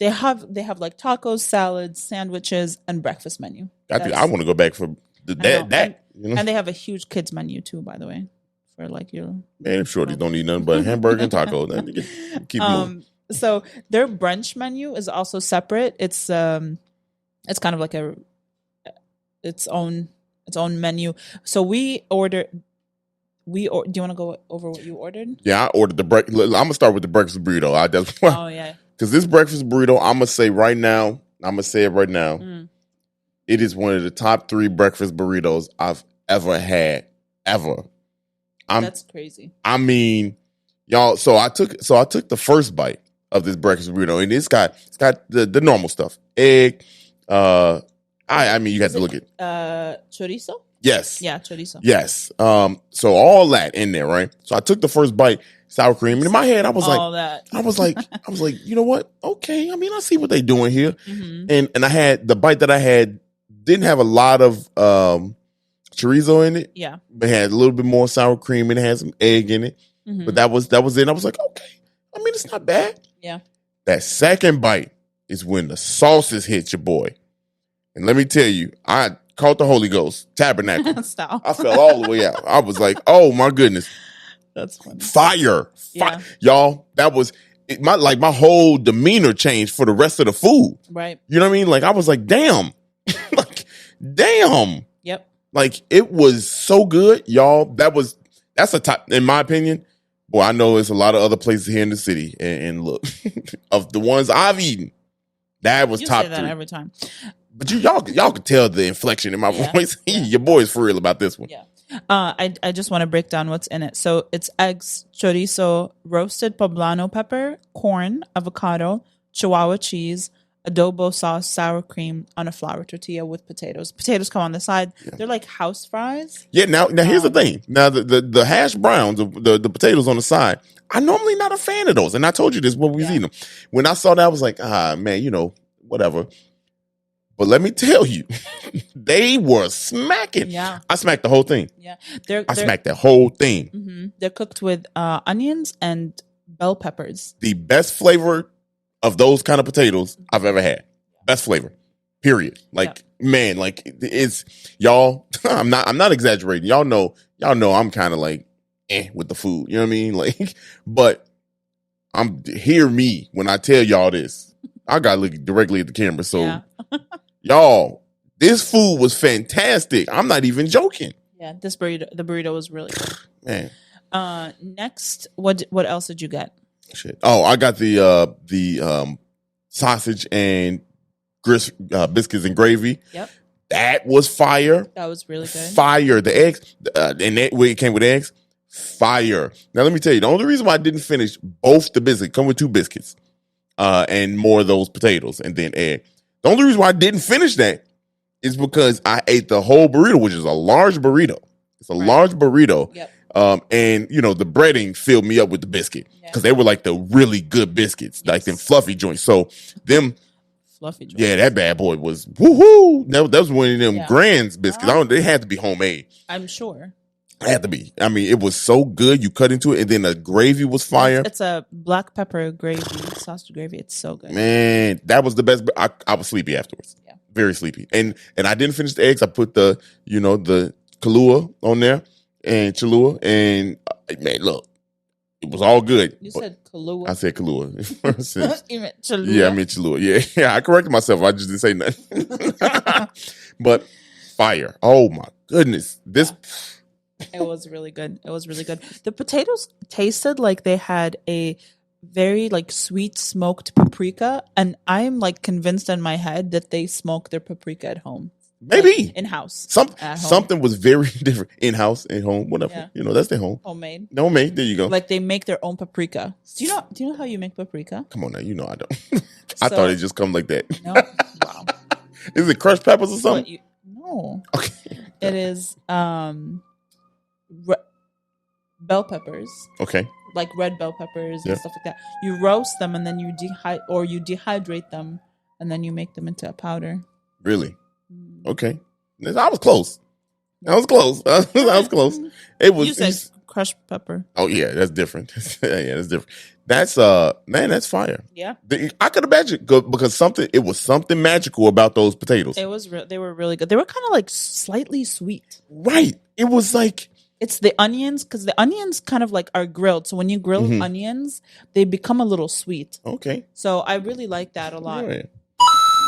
have like tacos, salads, sandwiches, and breakfast menu. I want to go back for that. And they have a huge kids menu too, by the way, for like your man. Shorties don't need nothing but hamburger and tacos. Keep moving. So their brunch menu is also separate. It's kind of like its own menu. So do you want to go over what you ordered? Yeah, I ordered the breakfast. I'm gonna start with the breakfast burrito. Oh yeah. Because this breakfast burrito, I'm gonna say it right now. It is one of the top 3 breakfast burritos I've ever had. Ever. That's crazy. I mean, y'all. So I took the first bite of this breakfast burrito, and it's got the normal stuff. Egg. I mean, you have to look at chorizo. Yes. Yeah, chorizo. Yes. So all that in there, right? So I took the first bite, sour cream, and in my head I was like, you know what? Okay. I mean, I see what they're doing here. And I had the bite that I had didn't have a lot of chorizo in it. Yeah. But it had a little bit more sour cream and it had some egg in it. But that was it. I was like, okay. I mean, it's not bad. Yeah. That second bite is when the sauces hit your boy. And let me tell you, I caught the Holy Ghost, tabernacle. Stop. I fell all the way out. I was like, oh my goodness. That's funny. Fire. Yeah. Y'all, that was my whole demeanor changed for the rest of the food. Right. You know what I mean? Like I was like, damn. Damn. Yep. Like, it was so good, y'all. That's a top, in my opinion. Boy, I know there's a lot of other places here in the city, and look, of the ones I've eaten, that was top 3. You say that every time. But y'all could tell the inflection in my voice. Yeah. Your boy's for real about this one. Yeah. I just want to break down what's in it. So it's eggs, chorizo, roasted poblano pepper, corn, avocado, chihuahua cheese, adobo sauce, sour cream on a flour tortilla with potatoes. Potatoes come on the side. Yeah. They're like house fries. Yeah. Now here's the thing. Now the hash browns, the potatoes on the side, I'm normally not a fan of those. And I told you this when we was eating them. When I saw that, I was like, man, whatever. But let me tell you, they were smacking. Yeah. I smacked the whole thing. Yeah. I smacked the whole thing. Mm-hmm. They're cooked with onions and bell peppers. The best flavor of those kind of potatoes I've ever had. Best flavor. Period. Like, man, like, it's y'all, I'm not exaggerating. Y'all know I'm kind of like with the food. You know what I mean? Like, but hear me when I tell y'all this. I gotta look directly at the camera. So y'all, this food was fantastic. I'm not even joking. Yeah, the burrito was really good. Man. Next, what else did you get? Shit. Oh, I got the sausage and biscuits and gravy. Yep. That was fire. That was really good. Fire. The eggs, and it came with eggs. Fire. Now let me tell you, the only reason why I didn't finish both the biscuits, come with 2 biscuits, and more of those potatoes, and then egg. The only reason why I didn't finish that is because I ate the whole burrito, which is a large burrito. It's a large burrito. Yep. And the breading filled me up with the biscuit because they were like the really good biscuits, like them fluffy joints. So them fluffy joints. Yeah, that bad boy was woohoo. That was one of them Grand's biscuits. They had to be homemade. I'm sure. It had to be. I mean, it was so good. You cut into it, and then the gravy was fire. It's a black pepper gravy, sausage gravy. It's so good. Man, that was the best. I was sleepy afterwards. Yeah, very sleepy. And I didn't finish the eggs. I put the Kahlua on there and Cholula, and man, look, it was all good. You said Kahlua. I said Kahlua. You meant Cholula. Yeah, I meant Cholula. Yeah. I corrected myself. I just didn't say nothing. But fire. Oh my goodness. It was really good. The potatoes tasted like they had a very sweet smoked paprika, and I'm convinced in my head that they smoke their paprika at home. Maybe in-house. Something was very different. In-house, at home, whatever. Yeah. That's their home. Homemade. There you go. They make their own paprika. Do you know how you make paprika? Come on now, I don't. I thought it just come like that. No. Wow. Is it crushed peppers or something? No. Okay. It is bell peppers. Okay. Like red bell peppers and stuff like that. You roast them and then you dehydrate them and then you make them into a powder. Really? Okay. I was close. I was close. It was. You said crushed pepper. Oh yeah, that's different. Yeah, that's different. That's man, that's fire. Yeah. I could imagine because it was something magical about those potatoes. It was. They were really good. They were kind of slightly sweet. Right. It was it's the onions, because the onions kind of are grilled. So when you grill onions, they become a little sweet. Okay. So I really like that a lot. Right.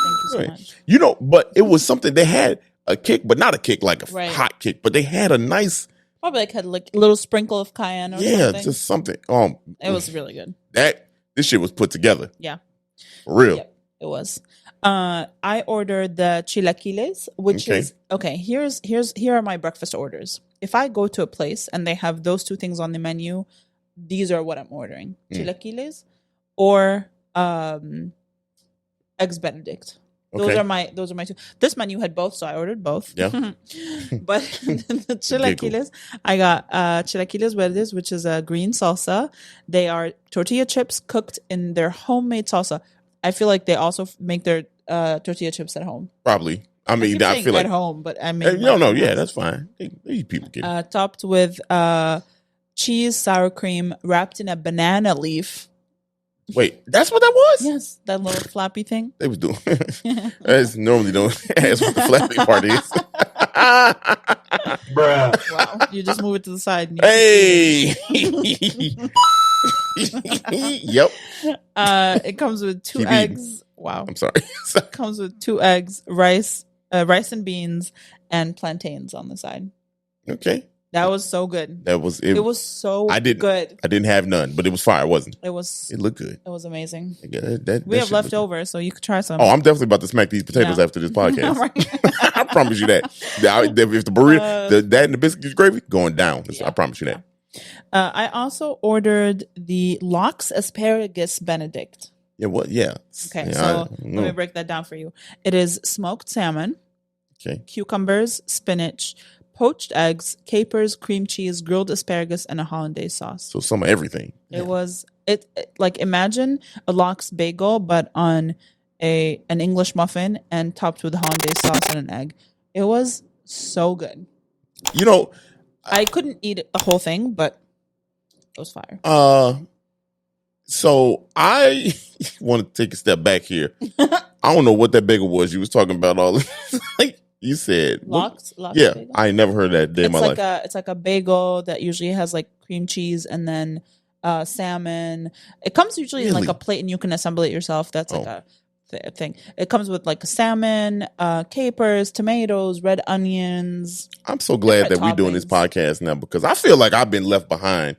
Thank you so much. But it was something, they had a kick, but not a kick like a hot kick, but they had a nice. Probably had a little sprinkle of cayenne or something. Yeah, just something. It was really good. This shit was put together. Yeah. For real. Yep, it was. I ordered the chilaquiles, which is okay. Here are my breakfast orders. If I go to a place and they have those 2 things on the menu, these are what I'm ordering: chilaquiles or eggs Benedict. Those are my 2. This menu had both, so I ordered both. Yeah. But the chilaquiles, I got chilaquiles verdes, which is a green salsa. They are tortilla chips cooked in their homemade salsa. I feel like they also make their tortilla chips at home. Probably. I mean, I feel at home, but I mean, no, yeah, that's fine. These people get it. Topped with cheese, sour cream, wrapped in a banana leaf. Wait, that's what that was? Yes, that little flappy thing. They was doing. That's normally don't ask what the flappy part is. Bruh. Wow, you just move it to the side. Hey. Yep. It comes with 2 eggs. Wow. I'm sorry. It comes with 2 eggs, rice and beans, and plantains on the side. Okay. That was so good. That was it. It was so good. I didn't have none, but it was fire, wasn't it? It looked good. It was amazing. We have leftover, so you could try some. Oh, I'm definitely about to smack these potatoes after this podcast. I promise you that. If the burrito, that and the biscuit gravy going down, I promise you that. I also ordered the Lox Asparagus Benedict. Yeah, what? Yeah. Okay, yeah, so let me break that down for you. It is smoked salmon, cucumbers, spinach, poached eggs, capers, cream cheese, grilled asparagus, and a hollandaise sauce. So some of everything. It was like imagine a lox bagel, but on an English muffin and topped with hollandaise sauce and an egg. It was so good. You know, I couldn't eat it, the whole thing, but it was fire. So I want to take a step back here. I don't know what that bagel was. You was talking about all this. Like you said, Lox yeah, bagel? I ain't never heard that day in my life. It's like a bagel that usually has like cream cheese and then salmon. It comes usually in like a plate, and you can assemble it yourself. That's like a thing. It comes with like salmon, capers, tomatoes, red onions. I'm so glad that we're doing this podcast now because I feel like I've been left behind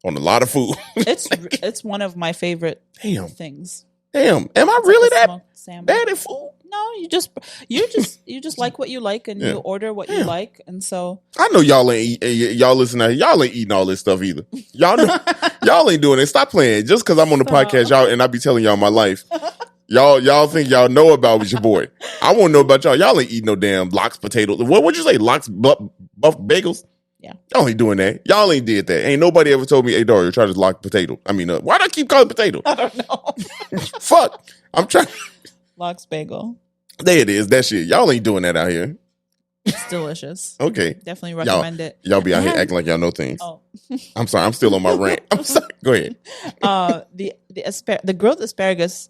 on a lot of food. It's one of my favorite things. Damn, am I really that bad at food? No, you just like what you like, and you order what you like, and so I know y'all listening. Y'all ain't eating all this stuff either. Y'all know, y'all ain't doing it. Stop playing. Just because I'm on the podcast, y'all and I be telling y'all my life. Y'all think y'all know about your boy. I want to know about y'all. Y'all ain't eating no damn lox potatoes. What would you say? Lox buff bagels? Yeah. Y'all ain't doing that. Y'all ain't did that. Ain't nobody ever told me, hey, Dario, try this lox potato. I mean, why do I keep calling it potato? I don't know. Fuck. I'm trying. Lox bagel. There it is. That shit. Y'all ain't doing that out here. It's delicious. Okay. Definitely recommend it. Y'all be out here acting like y'all know things. Oh. I'm sorry. I'm still on my rant. I'm sorry. Go ahead. The grilled asparagus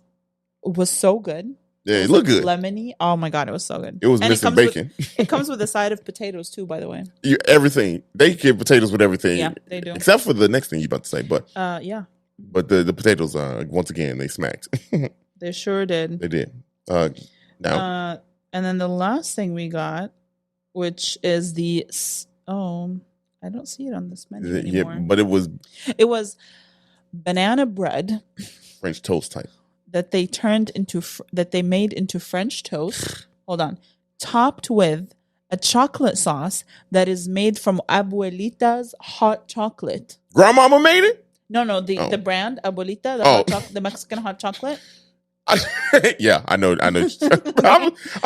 was so good. Yeah, it looked good. Lemony. Oh my God, it was so good. It was missing bacon. It comes with a side of potatoes too, by the way. Everything. They give potatoes with everything. Yeah, they do. Except for the next thing you about to say, but yeah. But the potatoes, once again, they smacked. They sure did. They did. Now, and then the last thing we got, which is I don't see it on this menu anymore. Yeah, but it was banana bread, French toast type. That they made into French toast. Hold on. Topped with a chocolate sauce that is made from Abuelita's hot chocolate. Grandmama made it? No, the brand Abuelita, the Mexican hot chocolate. Yeah, I know. I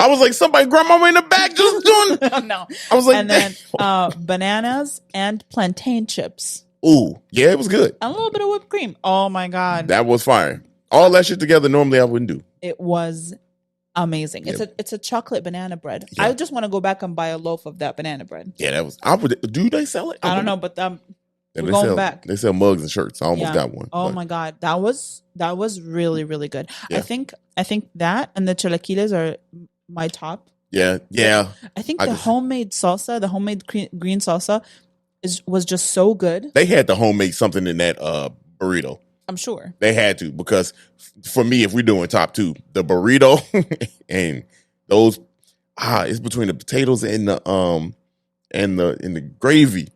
was like, somebody, grandmama in the back just doing. No, I was like, and then bananas and plantain chips. Ooh, yeah, it was good. A little bit of whipped cream. Oh my God, that was fire. All that shit together, normally I wouldn't do. It was amazing. Yeah. It's a chocolate banana bread. Yeah. I just want to go back and buy a loaf of that banana bread. Yeah, that was. Do they sell it? I don't know, but we're going back. They sell mugs and shirts. I almost got one. Oh my God, that was really, really good. Yeah. I think that and the chilaquiles are my top. Yeah. I think the homemade salsa, the homemade green salsa, was just so good. They had the homemade something in that burrito. I'm sure they had to, because for me, if we're doing top two, the burrito and those, it's between the potatoes and the gravy,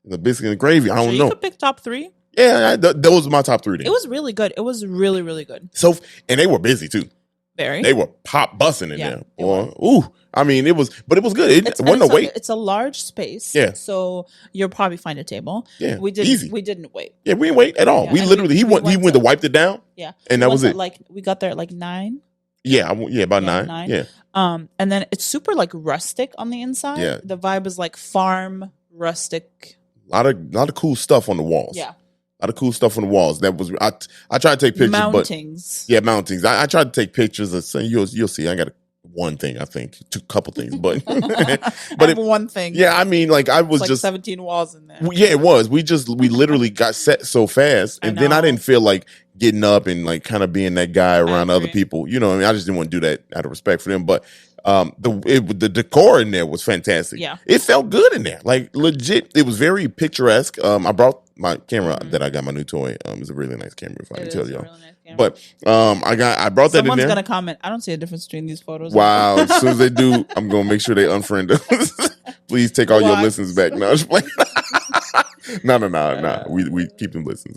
the biscuit and the gravy. I don't know. You could pick top three. Yeah, those are my top three. Then. It was really good. It was really, really good. So, and they were busy too. Very. They were pop bussing in there. Ooh, I mean, it was good. It wasn't a wait. It's a large space. Yeah. So you'll probably find a table. Yeah. We didn't wait. Yeah, we didn't wait at all. Yeah, he went to wipe it down. Yeah. And that was it. We got there at 9. Yeah, about 9. Yeah. And then it's super rustic on the inside. Yeah. The vibe is farm rustic. A lot of cool stuff on the walls. Yeah. A lot of cool stuff on the walls. That was I tried to take pictures. Mountings. Mountings. I tried to take pictures of you'll see. I got one thing, I think, couple things, but one thing. Yeah, I mean, I was just 17 walls in there. Yeah, it was. We literally got set so fast, and then I didn't feel like getting up and like kind of being that guy around other people. You know, I mean, I just didn't want to do that out of respect for them. But the decor in there was fantastic. Yeah, it felt good in there, like legit. It was very picturesque. I brought my camera that I got my new toy. It's a really nice camera. If I can tell y'all. Really nice, but I brought that in there. Someone's gonna comment. I don't see a difference between these photos. Wow! As soon as they do, I'm gonna make sure they unfriend us. Please take all your listens back. No, I'm just playing. No. We keep them listens.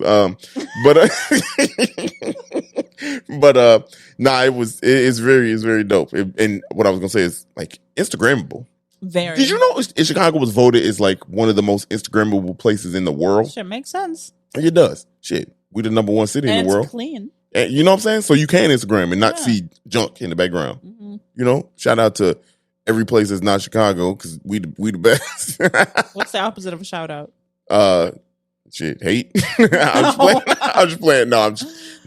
It's very dope. And what I was gonna say is like Instagrammable. Very. Did you know Chicago was voted as like one of the most Instagrammable places in the world? Shit makes sense. It does. Shit, we the number one city in the world. Clean. And you know what I'm saying? So you can Instagram and not see junk in the background. Mm-hmm. You know, shout out to every place that's not Chicago because we the best. What's the opposite of a shout out? Hate. I'm just playing. No,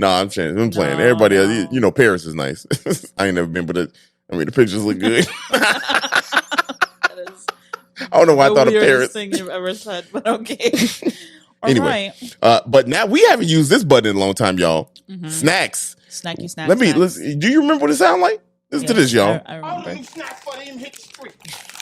I'm playing. Everybody else, you know, Paris is nice. I ain't never been, but the pictures look good. I don't know why I thought of Paris. Thing you've ever said, but okay. Anyway, but now we haven't used this button in a long time, y'all. Mm-hmm. Snacks. Snacky snacks. Listen. Do you remember what it sound like? Listen to this, y'all. I remember. All them snacks for them hit the street.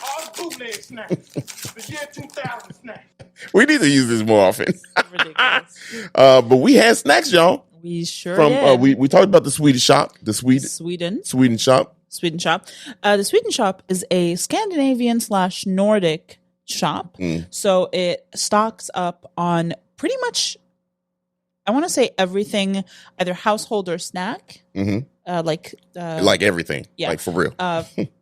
All the bootleg snacks. The year 2000 snacks. We need to use this more often. Ridiculous. But we had snacks, y'all. We sure did. We talked about the Swedish shop. Sweden shop. Sweden shop. The Sweden shop is a Scandinavian/Nordic shop. So it stocks up on pretty much, I want to say everything, either household or snack. Mm-hmm. Like everything. Yeah. Like for real.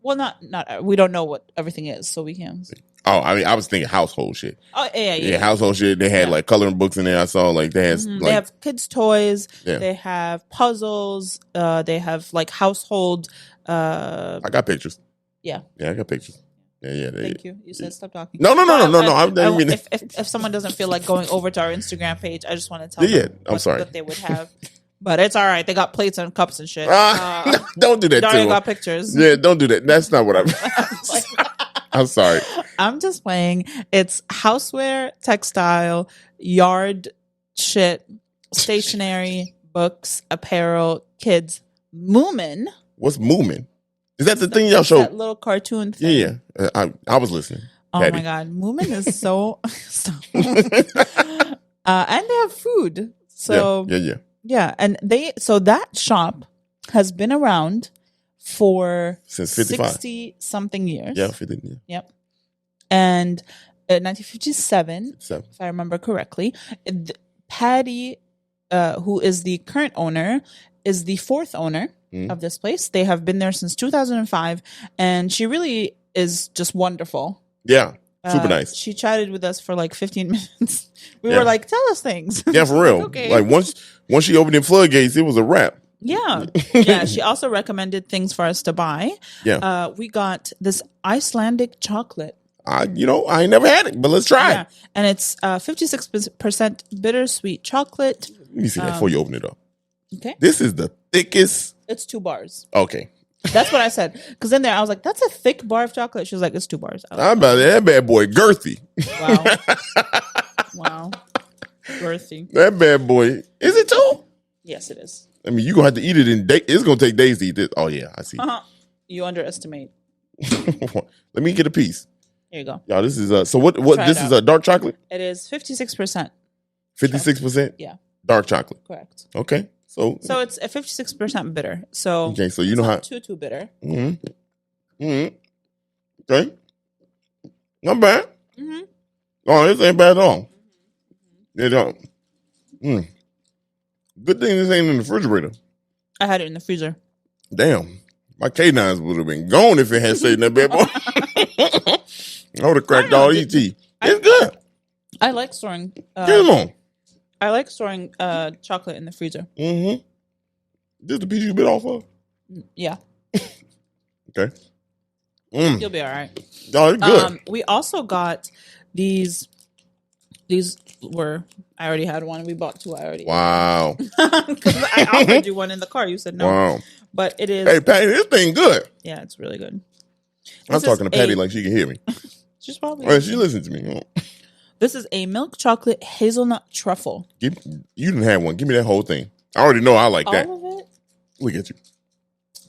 Well, not. We don't know what everything is, so we can't. Oh, I mean, I was thinking household shit. Oh, yeah. Household shit. They had like coloring books in there. I saw like they had. They have kids' toys. Yeah. They have puzzles. They have like household. I got pictures. Yeah. Yeah, I got pictures. Yeah. Thank you. You said stop talking. No. I didn't mean if someone doesn't feel like going over to our Instagram page, I just want to tell them what they would have. But it's all right. They got plates and cups and shit. Don't do that. Dario got pictures. Yeah, don't do that. That's not what I'm sorry. I'm just playing. It's houseware, textile, yard shit, stationery, books, apparel, kids. Moomin. What's Moomin? Is that the thing y'all showed? That little cartoon thing. Yeah. I was listening. Oh Patty. My God. Moomin is so... and they have food. So Yeah. Yeah, and that shop has been around since 60 something years. Yeah, 50 years. Yep. And in 1957, if I remember correctly, Patty, who is the current owner, is the fourth owner of this place. They have been there since 2005, and she really is just wonderful. Yeah. Super nice. She chatted with us for like 15 minutes. We were like, tell us things. Yeah, for real. Okay. Like once she opened the floodgates, it was a wrap. Yeah. Yeah. She also recommended things for us to buy. Yeah. We got this Icelandic chocolate. I ain't never had it, but let's try it. And it's 56% bittersweet chocolate. Let me see that before you open it up. Okay. This is the thickest. It's 2 bars. Okay. That's what I said. Because in there, I was like, that's a thick bar of chocolate. She was like, it's 2 bars. I'm about that bad boy girthy. Wow. Girthy. That bad boy. Is it too? Yes, it is. I mean, you're going to have to eat it in days. It's going to take days to eat this. Oh, yeah. I see. You underestimate. Let me get a piece. Here you go. Y'all, this is so what this is a dark chocolate? It is 56%. 56%? Yeah. Dark chocolate. Correct. Okay. So it's a 56% bitter. So okay, so you know how too bitter. Okay. Not bad. Oh, this ain't bad at all. It don't. Good thing this ain't in the refrigerator. I had it in the freezer. Damn. My canines would have been gone if it had stayed in that bad boy. I would have cracked all these teeth. It's good. I like storing. Get them on. I like storing chocolate in the freezer. This the piece you bit off of? Yeah. Okay. You'll be all right. Oh, it's good. We also got these. These were. I already had one. We bought 2. I already. Wow. Because I offered you one in the car. You said no. Wow. But it is. Hey, Patty, this thing good. Yeah, it's really good. I'm talking to Patty like she can hear me. She's probably. Well, she listens to me. This is a milk chocolate hazelnut truffle. You didn't have one. Give me that whole thing. I already know I like All that. of it? Look at you.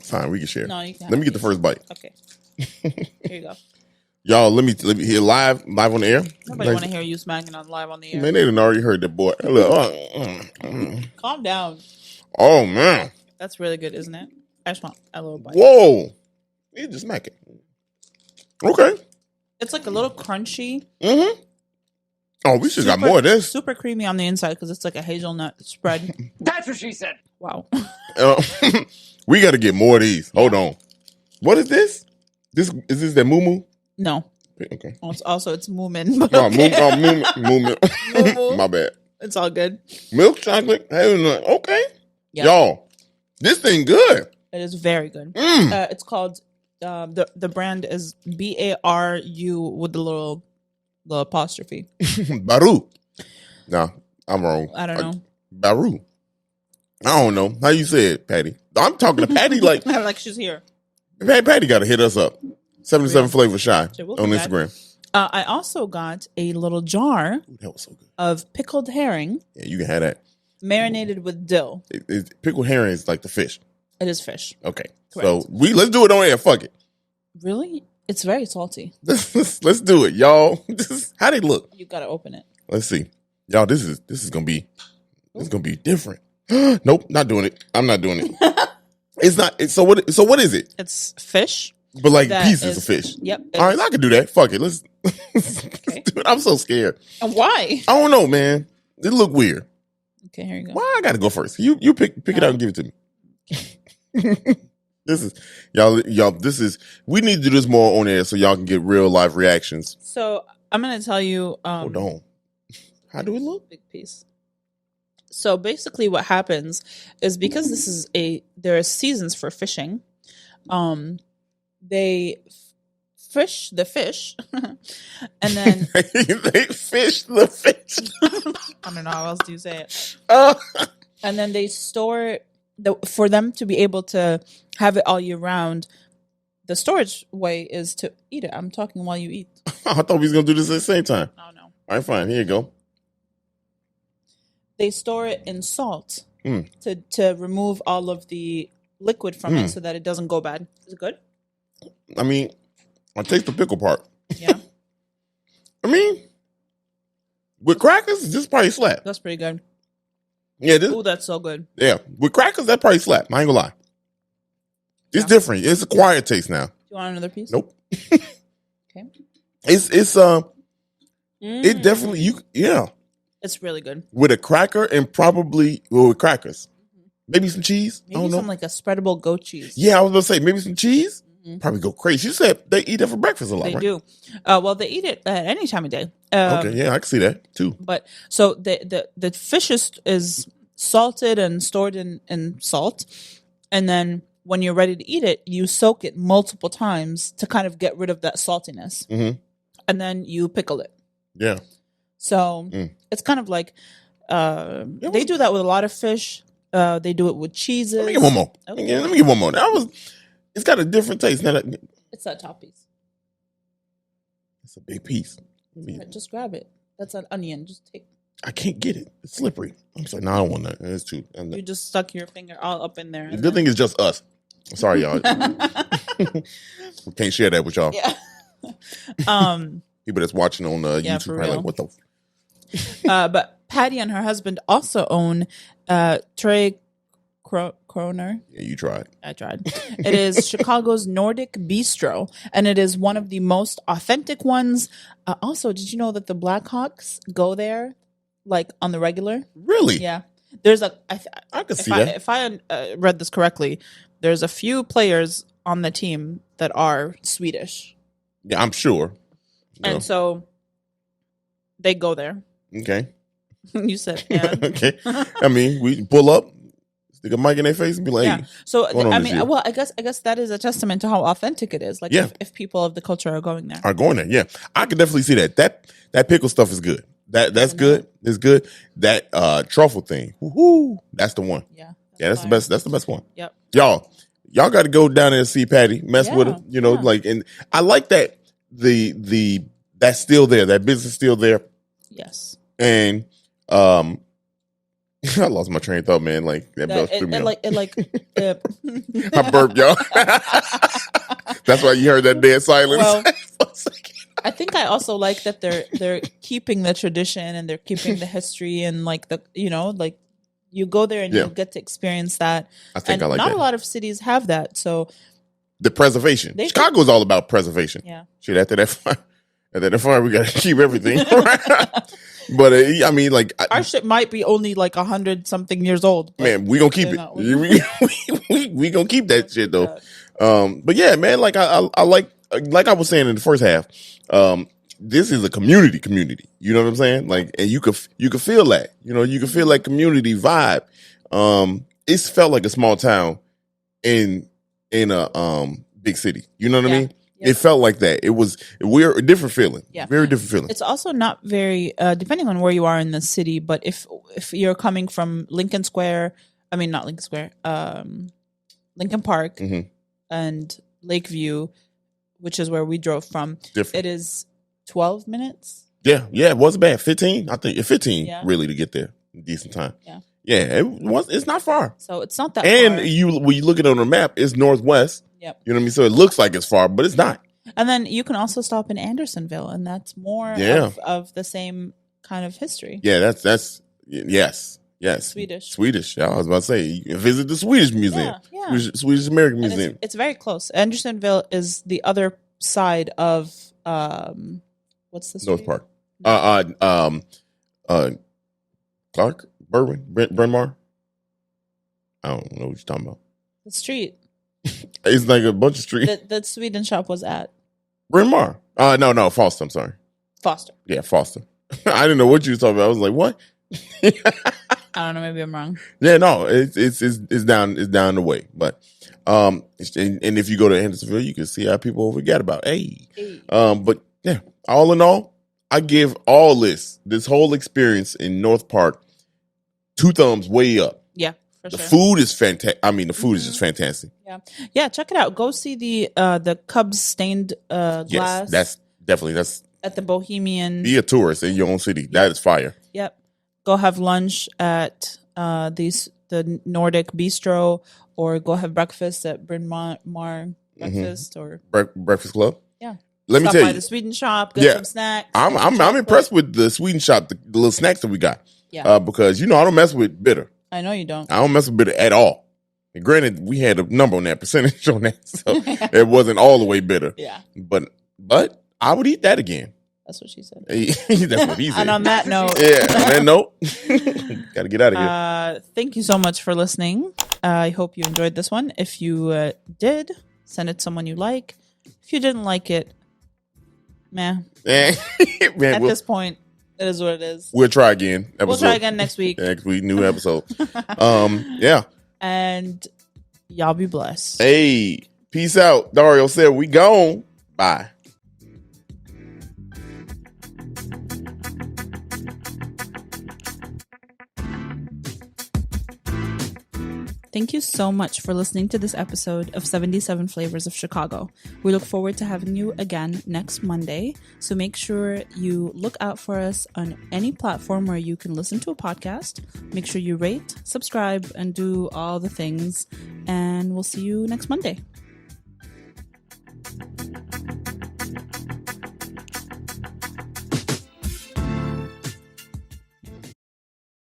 Fine, we can share. No, you can't. Let me get the first bite. Okay. Here you go. Y'all, let me hear live on the air. Nobody want to hear you smacking on live on the air. Man, they done already heard that boy. Calm down. Oh, man. That's really good, isn't it? I just want a little bite. Whoa. You just smack it. Okay. It's like a little crunchy. Mm-hmm. Oh, we should got more of this. Super creamy on the inside because it's like a hazelnut spread. That's what she said. Wow. We got to get more of these. Hold on. What is this? Is this that moo? No. Okay. It's Moomin. But Oh, okay. moo. My bad. It's all good. Milk chocolate hazelnut. Okay. Yep. Y'all, this thing good. It is very good. It's called the brand is Baru with the little apostrophe. Baru. No, I'm wrong. I don't know. Baru. I don't know. How you say it, Patty? I'm talking to Patty like like she's here. Patty got to hit us up. 77 Flavor Shy on Instagram. I also got a little jar That was so good. of pickled herring. Yeah, you can have that. Marinated with dill. Pickled herring is like the fish. It is fish. Okay. Correct. So let's do it on air. Fuck it. Really? It's very salty. Let's do it, y'all. How they look? You gotta open it. Let's see. Y'all, this is gonna be different. Nope, not doing it. I'm not doing it. It's not. So what is it? It's fish. But like pieces of fish. Yep. All right, I can do that. Fuck it. Let's Okay. do it. I'm so scared. And why? I don't know, man. It look weird. Okay, here you go. Why I gotta go first? You pick it out and give it to me. This is y'all. This is we need to do this more on air so y'all can get real live reactions. So I'm gonna tell you. Hold on. How do it look? Big piece. So basically, what happens is because there are seasons for fishing. They fish the fish, and then they fish the fish. I don't know how else do you say it. And then they store for them to be able to have it all year round. The storage way is to eat it. I'm talking while you eat. I thought we was gonna do this at the same time. Oh no. All right, fine. Here you go. They store it in salt to remove all of the liquid from it so that it doesn't go bad. Is it good? I mean, I taste the pickle part. Yeah. I mean, with crackers, this probably slap. That's pretty good. Yeah, Oh, that's so good. Yeah, with crackers, that probably slap. I ain't gonna lie. It's different. It's a quiet taste now. Do you want another piece? Nope. Okay. It definitely It's really good. with a cracker and probably with crackers, maybe some cheese. I Maybe don't know. some like a spreadable goat cheese. Yeah, I was gonna say maybe some cheese. Probably go crazy. You said they eat that for breakfast a lot. They right? do. Well, they eat it at any time of day. Okay, yeah, I can see that too. But so the fish is salted and stored in salt, and then when you're ready to eat it, you soak it multiple times to kind of get rid of that saltiness, and then you pickle it. Yeah. So it's kind of like they do that with a lot of fish. They do it with cheeses. Let me get one more. Okay. Let me get one more. It's got a different taste. Now It's that top piece. it's a big piece. Just grab it. That's an onion. Just take. I can't get it. It's slippery. I'm sorry. No, I don't want that. It's too. You just stuck your finger all up in there. The good thing is just us. Sorry, y'all. We can't share that with y'all. Yeah. People that's watching on YouTube for probably real. like, what the? But Patty and her husband also own Trey Kroner. Yeah, you tried. I tried. It is Chicago's Nordic Bistro, and it is one of the most authentic ones. Also, did you know that the Blackhawks go there, like on the regular? Really? Yeah. There's a. I can see that. If I read this correctly, there's a few players on the team that are Swedish. Yeah, I'm sure. And so they go there. Okay. You said, and. Okay. I mean, we pull up, stick a mic in their face, and be like, Yeah. hey, So what's going on I this mean, year? well, I guess that is a testament to how authentic it is. Like, Yeah. if people of the culture are going there. Are going there. Yeah, I can definitely see that. That pickle stuff is good. That's good. It's good. That truffle thing, woohoo, that's the one. Yeah. Yeah, that's the best. That's the best one. Yep. Y'all got to go down there and see Patty, mess with her. You know, like, and I like that the that's still there. That business is still there. Yes. And I lost my train of thought, man. Like that bell threw me off. I burped, y'all. That's why you heard that dead silence. Well, I think I also like that they're keeping the tradition and they're keeping the history and like you go there and you get to experience that. I think and I like not that. A lot of cities have that, so the preservation. Chicago is all about preservation. Yeah. Shit, after that fire, we got to keep everything. But I mean, like our shit might be only like 100-something years old. Man, we gonna keep it. We gonna keep that shit though. But yeah, man, like I like I was saying in the first half. This is a community. You know what I'm saying? Like, and you could feel that. You know, you could feel that community vibe. It's felt like a small town in a big city. You know what I mean? It felt like that. We're a different feeling. Yeah. Very different feeling. It's also not very, depending on where you are in the city, but if you're coming from Lincoln Park, and Lakeview, which is where we drove from, it is 12 minutes. Yeah, it wasn't bad. 15, I think. 15 really to get there. Decent time. Yeah, it's not far. So it's not that far. And when you look at it on the map, it's northwest. Yep. You know what I mean? So it looks like it's far, but it's not. And then you can also stop in Andersonville, and that's more of the same kind of history. Yeah, that's yes. Swedish. I was about to say, you can visit the Swedish Museum. Yeah. Swedish American Museum. It's very close. Andersonville is the other side of what's the street? North Park. Clark? Bryn Mawr? I don't know what you're talking about. The street. It's like a bunch of streets. The Sweden shop was at Bryn Mawr. No, Foster. I'm sorry. Foster. Yeah, Foster. I didn't know what you were talking about. I was like, what? I don't know. Maybe I'm wrong. Yeah, no, it's down the way. But and if you go to Andersonville, you can see how people forget about. But yeah, all in all, I give all this whole experience in North Park 2 thumbs way up. Yeah. The food is fantastic. I mean, the food is just fantastic. Yeah. Check it out. Go see the Cubs stained glass. Yes, that's at the Bohemian. Be a tourist in your own city. That is fire. Yep. Go have lunch at the Nordic Bistro, or go have breakfast at Bryn Mawr Breakfast or Breakfast Club. Yeah. Let me tell you, the Sweden shop. Get some snacks. I'm impressed with the Sweden shop. The little snacks that we got. Yeah. Because I don't mess with bitter. I know you don't. I don't mess with bitter at all. And granted, we had a number on that, percentage on that, so it wasn't all the way bitter. Yeah. But I would eat that again. That's what she said. That's what he said. And on that note. Yeah, on that note, got to get out of here. Thank you so much for listening. I hope you enjoyed this one. If you did, send it to someone you like. If you didn't like it, man, at this point, it is what it is. We'll try again. We'll try again next week. Next week, new episode. Yeah. And y'all be blessed. Hey, peace out. Dario said we gone. Bye. Thank you so much for listening to this episode of 77 Flavors of Chicago. We look forward to having you again next Monday. So make sure you look out for us on any platform where you can listen to a podcast. Make sure you rate, subscribe, and do all the things. And we'll see you next Monday.